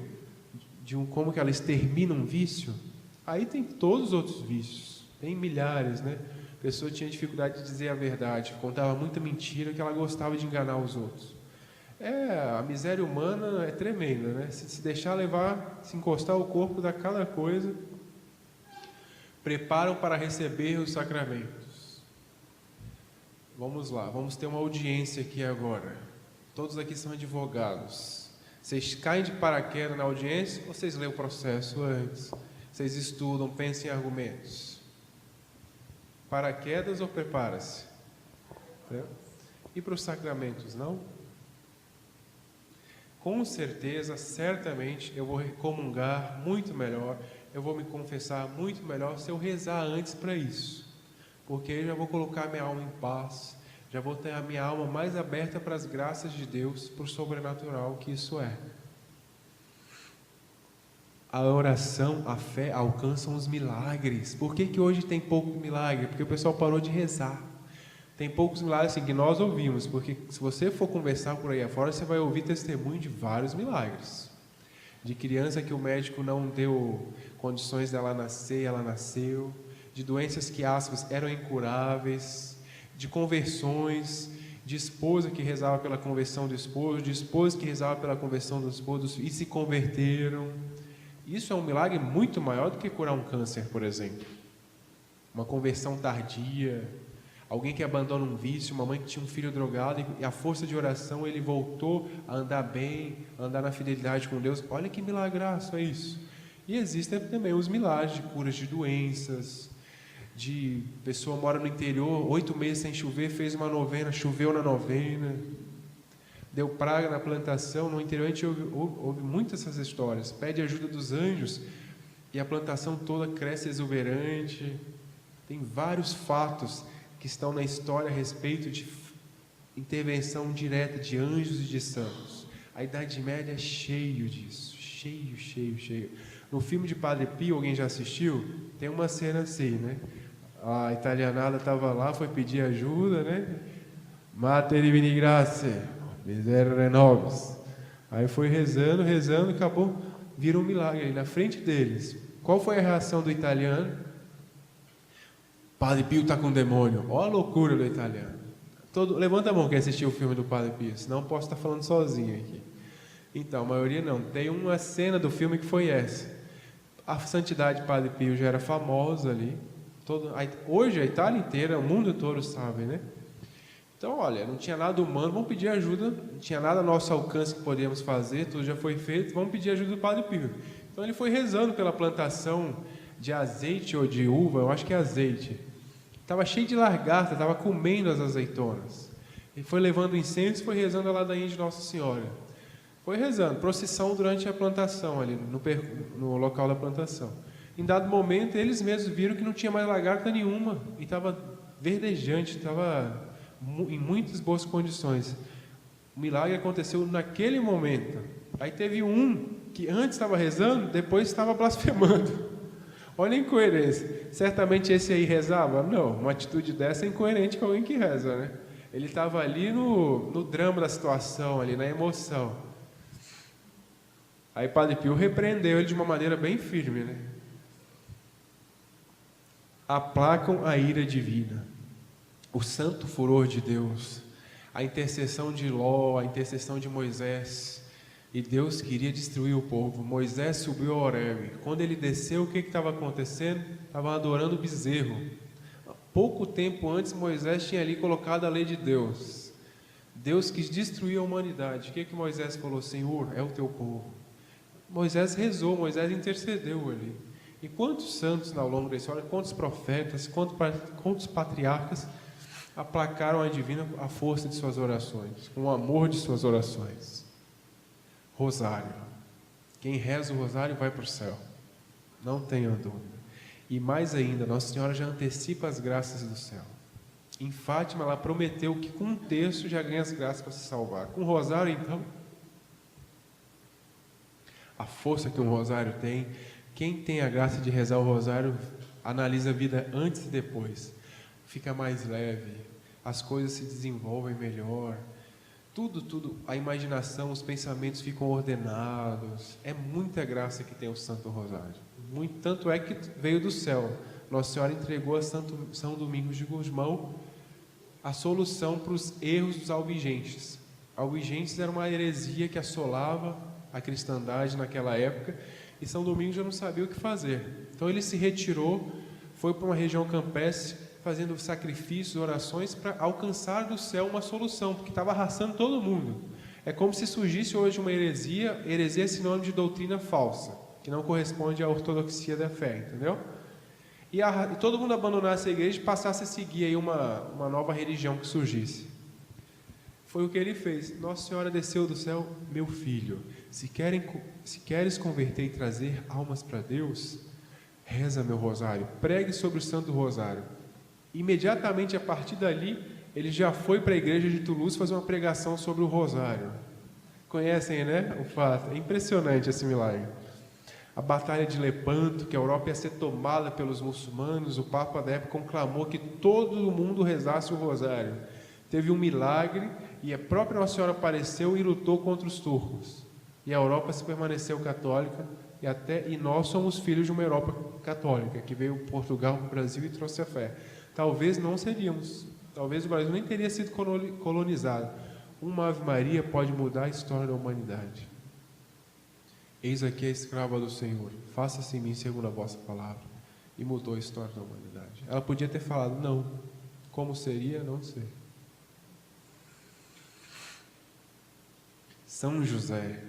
Speaker 1: de como que ela extermina um vício? Aí tem todos os outros vícios, tem milhares, né? A pessoa tinha dificuldade de dizer a verdade, contava muita mentira, que ela gostava de enganar os outros. A miséria humana é tremenda, né? Se deixar levar, se encostar o corpo, dá cada coisa. Preparam para receber os sacramentos. Vamos lá, vamos ter uma audiência aqui agora. Todos aqui são advogados. Vocês caem de paraquedas na audiência ou vocês leem o processo antes? Vocês estudam, pensam em argumentos? Paraquedas ou prepara-se? E para os sacramentos, não? Com certeza, certamente, eu vou comungar muito melhor, eu vou me confessar muito melhor se eu rezar antes para isso. Porque eu já vou colocar minha alma em paz, já vou ter a minha alma mais aberta para as graças de Deus, para o sobrenatural que isso é. A oração, a fé alcançam os milagres. Por que hoje tem pouco milagre? Porque o pessoal parou de rezar. Tem poucos milagres assim, que nós ouvimos, porque se você for conversar por aí afora, você vai ouvir testemunho de vários milagres. De criança que o médico não deu condições dela nascer, ela nasceu. De doenças que, aspas, eram incuráveis. De conversões, de esposa que rezava pela conversão do esposo, de esposa que rezava pela conversão do esposo e se converteram. Isso é um milagre muito maior do que curar um câncer, por exemplo. Uma conversão tardia. Alguém que abandona um vício, uma mãe que tinha um filho drogado e a força de oração ele voltou a andar bem, a andar na fidelidade com Deus. Olha que milagraço é isso. E existem também os milagres de curas de doenças, de pessoa mora no interior, 8 meses sem chover, fez uma novena, choveu na novena, deu praga na plantação. No interior a gente ouve muitas essas histórias. Pede ajuda dos anjos e a plantação toda cresce exuberante. Tem vários fatos que estão na história a respeito de intervenção direta de anjos e de santos. A Idade Média é cheio disso, cheio. No filme de Padre Pio, alguém já assistiu? Tem uma cena assim, né? A italianada estava lá, foi pedir ajuda, né? Mater divini grazie, miserere nobis. Aí foi rezando, acabou, vira um milagre ali na frente deles. Qual foi a reação do italiano? Padre Pio está com demônio. Olha a loucura do italiano. Levanta a mão quem assistiu o filme do Padre Pio, senão eu posso estar falando sozinho aqui. Então, a maioria não. Tem uma cena do filme que foi essa. A santidade de Padre Pio já era famosa ali. Hoje a Itália inteira, o mundo todo sabe, né? Então, olha, não tinha nada humano, vamos pedir ajuda. Não tinha nada ao nosso alcance que podíamos fazer, tudo já foi feito, vamos pedir ajuda do Padre Pio. Então ele foi rezando pela plantação de azeite ou de uva, eu acho que é azeite. Estava cheio de lagarta, estava comendo as azeitonas. Ele foi levando incenso e foi rezando a ladainha de Nossa Senhora. Foi rezando, procissão durante a plantação, ali no local da plantação. Em dado momento, eles mesmos viram que não tinha mais lagarta nenhuma, e estava verdejante, estava em muitas boas condições. O milagre aconteceu naquele momento. Aí teve um que antes estava rezando, depois estava blasfemando. Olha a incoerência. Certamente esse aí rezava? Não, uma atitude dessa é incoerente com alguém que reza, né? Ele estava ali no drama da situação, ali na emoção. Aí Padre Pio repreendeu ele de uma maneira bem firme, né? Aplacam a ira divina, o santo furor de Deus, a intercessão de Ló, a intercessão de Moisés. E Deus queria destruir o povo. Moisés subiu a Horebe. Quando ele desceu, o que estava acontecendo? Estavam adorando o bezerro. Pouco tempo antes, Moisés tinha ali colocado a lei de Deus. Deus quis destruir a humanidade. O que Moisés falou? Senhor, é o teu povo. Moisés rezou, Moisés intercedeu ali. E quantos santos ao longo da história, quantos profetas, quantos patriarcas aplacaram a força de suas orações, com o amor de suas orações. Rosário. Quem reza o rosário vai para o céu. Não tenha dúvida. E mais ainda, Nossa Senhora já antecipa as graças do céu. Em Fátima, ela prometeu que com um terço já ganha as graças para se salvar. Com o rosário, então, a força que um rosário tem, quem tem a graça de rezar o rosário, analisa a vida antes e depois. Fica mais leve, as coisas se desenvolvem melhor. Tudo, a imaginação, os pensamentos ficam ordenados. É muita graça que tem o Santo Rosário. Tanto é que veio do céu. Nossa Senhora entregou a São Domingos de Gusmão a solução para os erros dos albigenses. Albigenses era uma heresia que assolava a cristandade naquela época, e São Domingos já não sabia o que fazer. Então ele se retirou, foi para uma região campestre, fazendo sacrifícios, orações, para alcançar do céu uma solução, porque estava arrasando todo mundo. É como se surgisse hoje uma heresia. Heresia é sinônimo de doutrina falsa, que não corresponde à ortodoxia da fé, entendeu? E todo mundo abandonasse a igreja e passasse a seguir aí uma nova religião que surgisse. Foi o que ele fez. Nossa Senhora desceu do céu: meu filho, se queres converter e trazer almas para Deus, reza meu rosário, pregue sobre o Santo Rosário. Imediatamente a partir dali, ele já foi para a igreja de Toulouse fazer uma pregação sobre o rosário. Conhecem, né, o fato? É impressionante esse milagre. A batalha de Lepanto, que a Europa ia ser tomada pelos muçulmanos, o Papa da época conclamou que todo mundo rezasse o rosário. Teve um milagre e a própria Nossa Senhora apareceu e lutou contra os turcos. E a Europa se permaneceu católica, e nós somos filhos de uma Europa católica, que veio Portugal para o Brasil e trouxe a fé. Talvez não seríamos, talvez o Brasil nem teria sido colonizado. Uma Ave Maria pode mudar a história da humanidade. Eis aqui a escrava do Senhor, faça-se em mim segundo a vossa palavra. E mudou a história da humanidade. Ela podia ter falado não. Como seria, não sei. São José,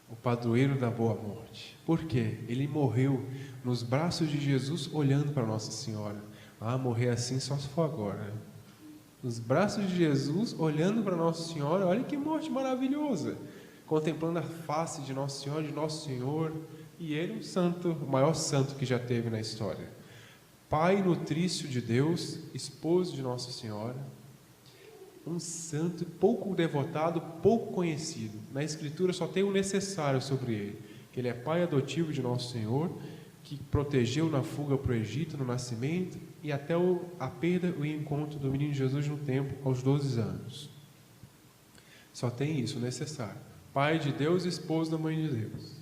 Speaker 1: o padroeiro da boa morte. Por quê? Ele morreu nos braços de Jesus, olhando para Nossa Senhora. Morrer assim só se for agora, né? Nos braços de Jesus, olhando para Nossa Senhora. Olha que morte maravilhosa! Contemplando a face de Nossa Senhora, de Nosso Senhor, e ele, um santo, o maior santo que já teve na história. Pai nutrício de Deus, esposo de Nossa Senhora, um santo pouco devotado, pouco conhecido. Na Escritura só tem o necessário sobre ele, que ele é pai adotivo de Nosso Senhor, que protegeu na fuga para o Egito, no nascimento, e até a perda e o encontro do menino Jesus no templo, aos 12 anos. Só tem isso, o necessário. Pai de Deus, esposo da mãe de Deus.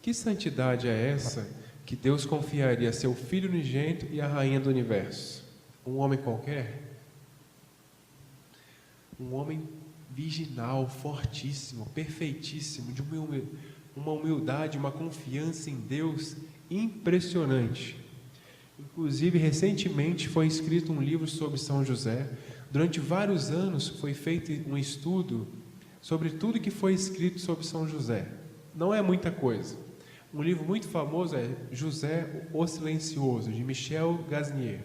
Speaker 1: Que santidade é essa que Deus confiaria a seu Filho unigênito e a Rainha do Universo? Um homem qualquer? Um homem virginal, fortíssimo, perfeitíssimo, de uma humildade, uma confiança em Deus impressionante. Inclusive, recentemente foi escrito um livro sobre São José. Durante vários anos foi feito um estudo sobre tudo que foi escrito sobre São José. Não é muita coisa. Um livro muito famoso é José o Silencioso, de Michel Gasnier.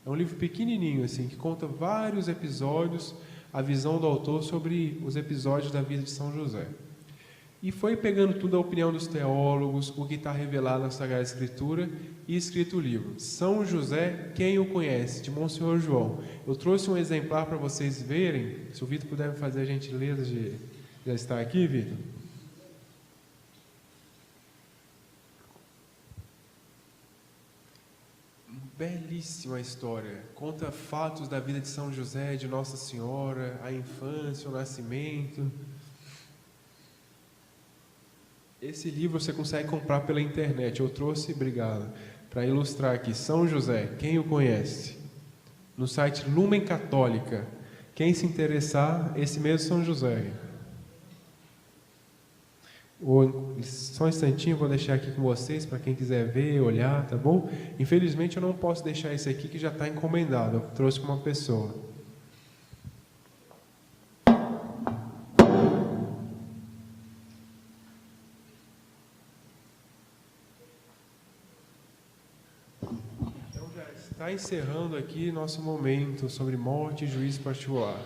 Speaker 1: É um livro pequenininho, assim, que conta vários episódios, a visão do autor sobre os episódios da vida de São José. E foi pegando tudo a opinião dos teólogos, o que está revelado na Sagrada Escritura, e escrito o livro São José, quem o conhece, de Monsenhor João. Eu trouxe um exemplar para vocês verem. Se o Vitor puder me fazer a gentileza de já estar aqui, Vitor. Belíssima história. Conta fatos da vida de São José, de Nossa Senhora, a infância, o nascimento. Esse livro você consegue comprar pela internet. Eu trouxe, obrigado, para ilustrar aqui. São José, quem o conhece? No site Lumen Católica. Quem se interessar, esse mesmo São José. Só um instantinho, vou deixar aqui com vocês, para quem quiser ver, olhar, tá bom? Infelizmente eu não posso deixar esse aqui que já está encomendado. Eu trouxe com uma pessoa. está encerrando aqui nosso momento sobre morte e juízo particular.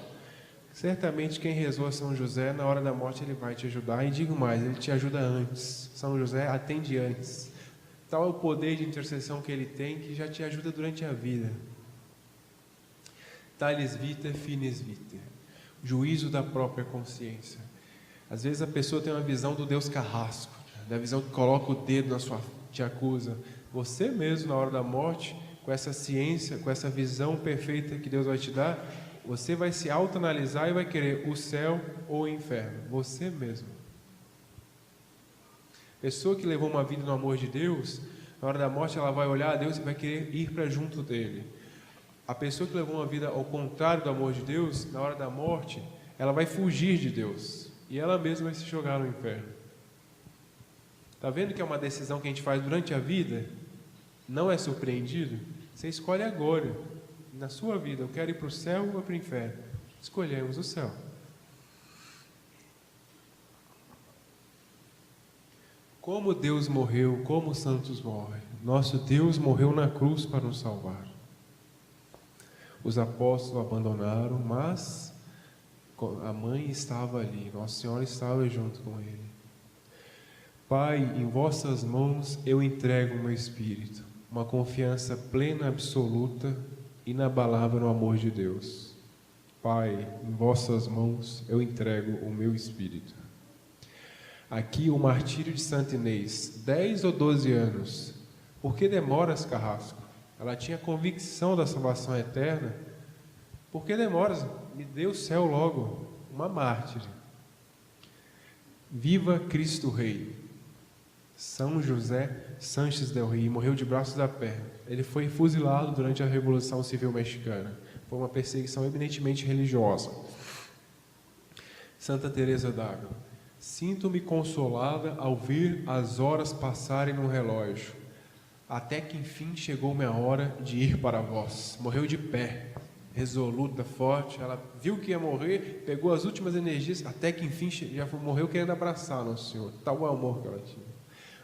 Speaker 1: Certamente quem rezou a São José, na hora da morte ele vai te ajudar, e digo mais, ele te ajuda antes. São José atende antes. Tal é o poder de intercessão que ele tem, que já te ajuda durante a vida. Talis viter, finis viter. Juízo da própria consciência. Às vezes a pessoa tem uma visão do Deus carrasco, da visão que coloca o dedo na sua, te acusa. Você mesmo, na hora da morte, com essa ciência, com essa visão perfeita que Deus vai te dar, você vai se autoanalisar e vai querer o céu ou o inferno. Você mesmo. Pessoa que levou uma vida no amor de Deus, na hora da morte ela vai olhar a Deus e vai querer ir para junto dele. A pessoa que levou uma vida ao contrário do amor de Deus, na hora da morte, ela vai fugir de Deus. E ela mesma vai se jogar no inferno. Está vendo que é uma decisão que a gente faz durante a vida? Não é surpreendido? Você escolhe agora, na sua vida, eu quero ir para o céu ou para o inferno? Escolhemos o céu. Como Deus morreu, como os santos morrem. Nosso Deus morreu na cruz para nos salvar. Os apóstolos o abandonaram, mas a mãe estava ali, Nossa Senhora estava junto com ele. Pai, em vossas mãos eu entrego o meu espírito, uma confiança plena, absoluta, inabalável no amor de Deus. Pai, em vossas mãos eu entrego o meu espírito. Aqui o martírio de Santa Inês, 10 ou 12 anos. Por que demoras, carrasco? Ela tinha convicção da salvação eterna. Por que demoras? Me dê o céu logo. Uma mártir. Viva Cristo Rei. São José Sanches del Rey morreu de braços a pé. Ele foi fuzilado durante a Revolução Civil Mexicana. Foi uma perseguição eminentemente religiosa. Santa Teresa d'Ávila. Sinto-me consolada ao ver as horas passarem no relógio, até que enfim chegou minha hora de ir para vós. Morreu de pé, resoluta, forte. Ela viu que ia morrer, pegou as últimas energias, até que enfim já morreu querendo abraçar Nosso Senhor. Tal o amor que ela tinha.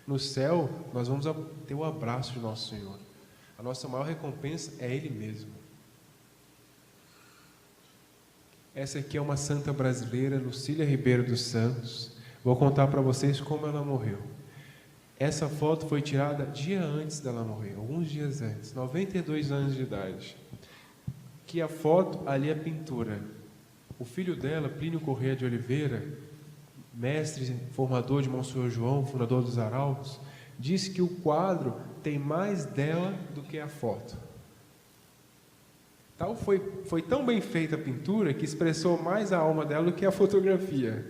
Speaker 1: No céu, nós vamos ter o abraço de Nosso Senhor. A nossa maior recompensa é Ele mesmo. Essa aqui é uma santa brasileira, Lucília Ribeiro dos Santos. Vou contar para vocês como ela morreu. Essa foto foi tirada dia antes dela morrer, alguns dias antes, 92 anos de idade. Aqui a foto, ali a pintura. O filho dela, Plínio Corrêa de Oliveira, mestre, formador de Monsenhor João, fundador dos Arautos, disse que o quadro tem mais dela do que a foto. Tal foi tão bem feita a pintura que expressou mais a alma dela do que a fotografia.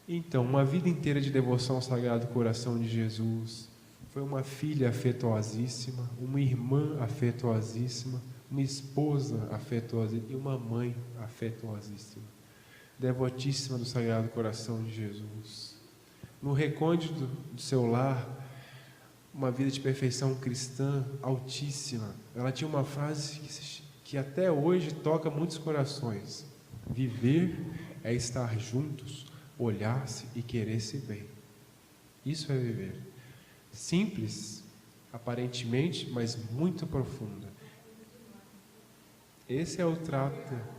Speaker 1: Então, uma vida inteira de devoção ao Sagrado Coração de Jesus. Foi uma filha afetuosíssima, uma irmã afetuosíssima, uma esposa afetuosíssima e uma mãe afetuosíssima. Devotíssima do Sagrado Coração de Jesus. No recôndito do seu lar, uma vida de perfeição cristã altíssima. Ela tinha uma frase que até hoje toca muitos corações. Viver é estar juntos, olhar-se e querer-se bem. Isso é viver. Simples, aparentemente, mas muito profunda. Esse é o trato.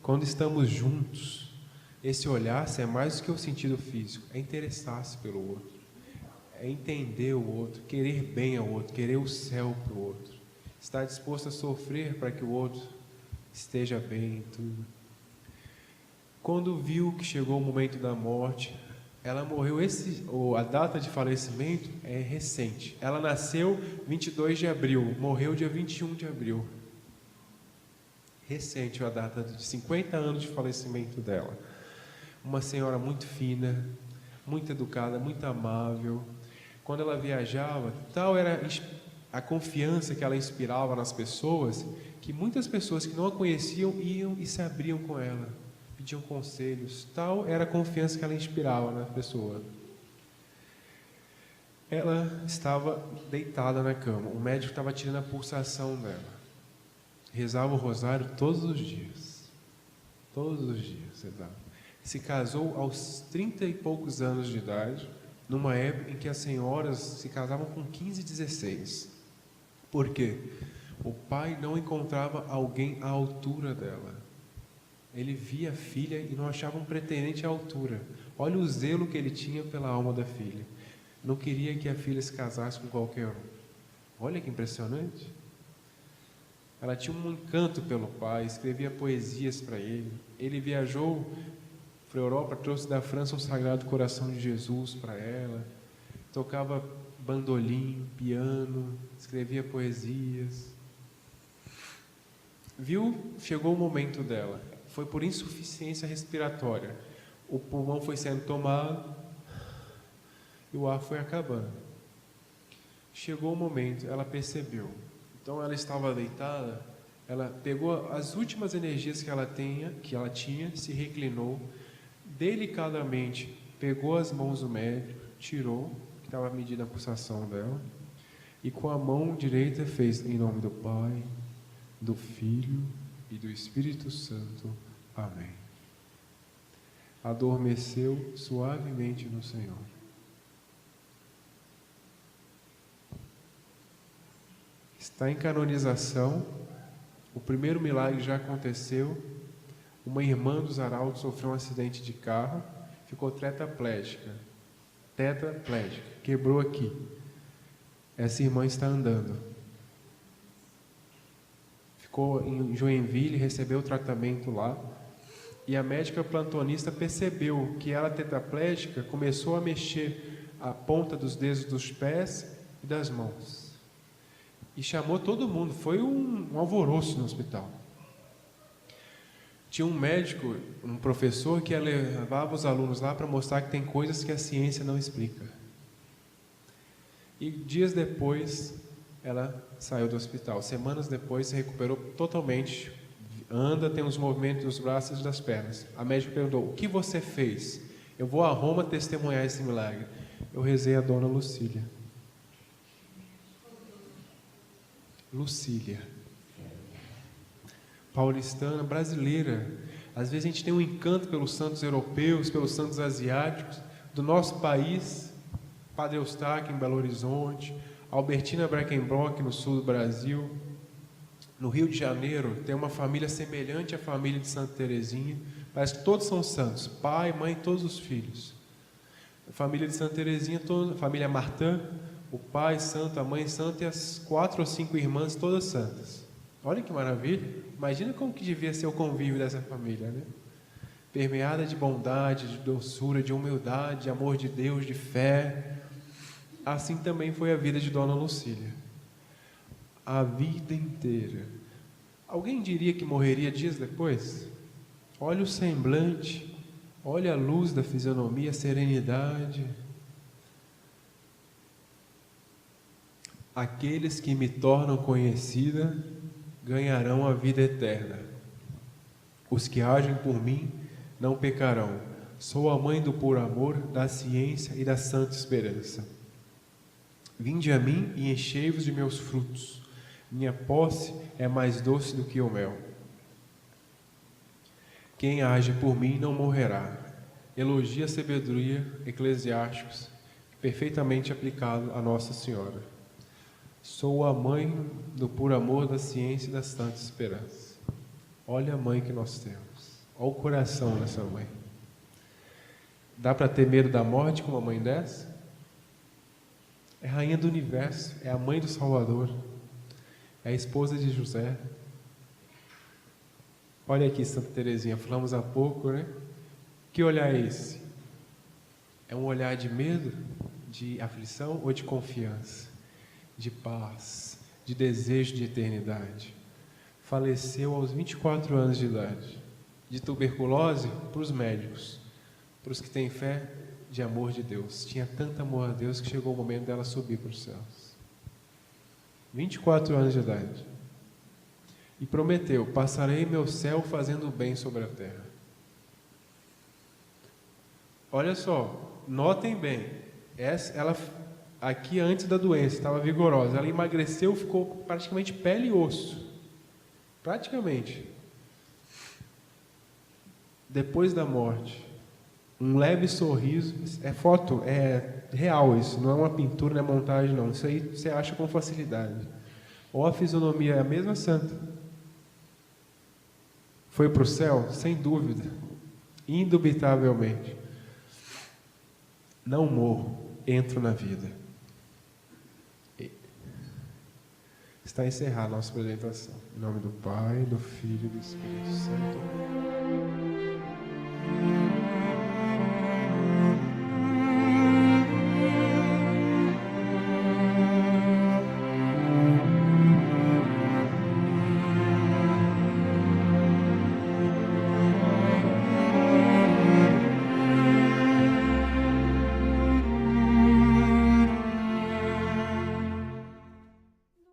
Speaker 1: Quando estamos juntos, esse olhar-se é mais do que o sentido físico, é interessar-se pelo outro, é entender o outro, querer bem ao outro, querer o céu para o outro, estar disposto a sofrer para que o outro esteja bem em tudo. Quando viu que chegou o momento da morte, ela morreu, a data de falecimento é recente. Ela nasceu 22 de abril, morreu dia 21 de abril. Recente a data de 50 anos de falecimento dela. Uma senhora muito fina, muito educada, muito amável. Quando ela viajava, tal era a confiança que ela inspirava nas pessoas, que muitas pessoas que não a conheciam iam e se abriam com ela, pediam conselhos. Tal era a confiança que ela inspirava na pessoa. Ela estava deitada na cama, o médico estava tirando a pulsação dela. Rezava o rosário todos os dias. Todos os dias, exato. Se casou aos 30 e poucos anos de idade, numa época em que as senhoras se casavam com 15 e 16. Por quê? O pai não encontrava alguém à altura dela. Ele via a filha e não achava um pretendente à altura. Olha o zelo que ele tinha pela alma da filha. Não queria que a filha se casasse com qualquer um. Olha que impressionante. Ela tinha um encanto pelo pai, escrevia poesias para ele. Ele viajou para a Europa, trouxe da França um Sagrado Coração de Jesus para ela. Tocava bandolim, piano, escrevia poesias. Chegou o momento dela. Foi por insuficiência respiratória. O pulmão foi sendo tomado e o ar foi acabando. Chegou o momento, ela percebeu. Então ela estava deitada, ela pegou as últimas energias que ela tinha, se reclinou, delicadamente pegou as mãos do médico, tirou, que estava medindo a pulsação dela, e com a mão direita fez em nome do Pai, do Filho e do Espírito Santo. Amém. Adormeceu suavemente no Senhor. Está em canonização. O primeiro milagre já aconteceu. Uma irmã dos arautos sofreu um acidente de carro, ficou tetraplégica, quebrou aqui. Essa irmã está andando. Ficou em Joinville, recebeu o tratamento lá, e a médica plantonista percebeu que ela tetraplégica começou a mexer a ponta dos dedos dos pés e das mãos. E chamou todo mundo, foi um alvoroço no hospital. Tinha um médico, um professor, que levava os alunos lá para mostrar que tem coisas que a ciência não explica. E dias depois, ela saiu do hospital. Semanas depois, se recuperou totalmente. Anda, tem os movimentos dos braços e das pernas. A médica perguntou: o que você fez? Eu vou a Roma testemunhar esse milagre. Eu rezei a Dona Lucília. Lucília, paulistana, brasileira. Às vezes a gente tem um encanto pelos santos europeus, pelos santos asiáticos. Do nosso país, Padre Eustáquio em Belo Horizonte, Albertina Breckenbrock no sul do Brasil. No Rio de Janeiro tem uma família semelhante à família de Santa Teresinha. Parece que todos são santos, pai, mãe, todos os filhos. A família de Santa Teresinha, a família Martã, o pai santo, a mãe santa e as 4 ou 5 irmãs todas santas. Olha que maravilha. Imagina como que devia ser o convívio dessa família, né? Permeada de bondade, de doçura, de humildade, de amor de Deus, de fé. Assim também foi a vida de Dona Lucília. A vida inteira. Alguém diria que morreria dias depois? Olha o semblante, olha a luz da fisionomia, a serenidade. Aqueles que me tornam conhecida ganharão a vida eterna. Os que agem por mim não pecarão. Sou a mãe do puro amor, da ciência e da santa esperança. Vinde a mim e enchei-vos de meus frutos. Minha posse é mais doce do que o mel. Quem age por mim não morrerá. Elogia a sabedoria, Eclesiásticos, perfeitamente aplicado a Nossa Senhora. Sou a mãe do puro amor, da ciência e da santa esperança. Olha a mãe que nós temos. Olha o coração dessa mãe. Dá para ter medo da morte com uma mãe dessa? É a rainha do universo, é a mãe do Salvador, é a esposa de José. Olha aqui, Santa Teresinha, falamos há pouco, né? Que olhar é esse? É um olhar de medo, de aflição ou de confiança? De paz, de desejo de eternidade. Faleceu aos 24 anos de idade. De tuberculose, para os médicos. Para os que têm fé, de amor de Deus. Tinha tanto amor a Deus que chegou o momento dela subir para os céus. 24 anos de idade. E prometeu: passarei meu céu fazendo o bem sobre a terra. Olha só, notem bem. Ela aqui antes da doença, estava vigorosa. Ela emagreceu, ficou praticamente pele e osso. Praticamente. depois da morte, um leve sorriso, é foto, é real isso, não é uma pintura, não é montagem não, isso aí você acha com facilidade. Ou a fisionomia é a mesma santa. Foi para o céu? Sem dúvida, indubitavelmente. Não morro, entro na vida. Está encerrada a nossa apresentação. Em nome do Pai, do Filho e do Espírito Santo.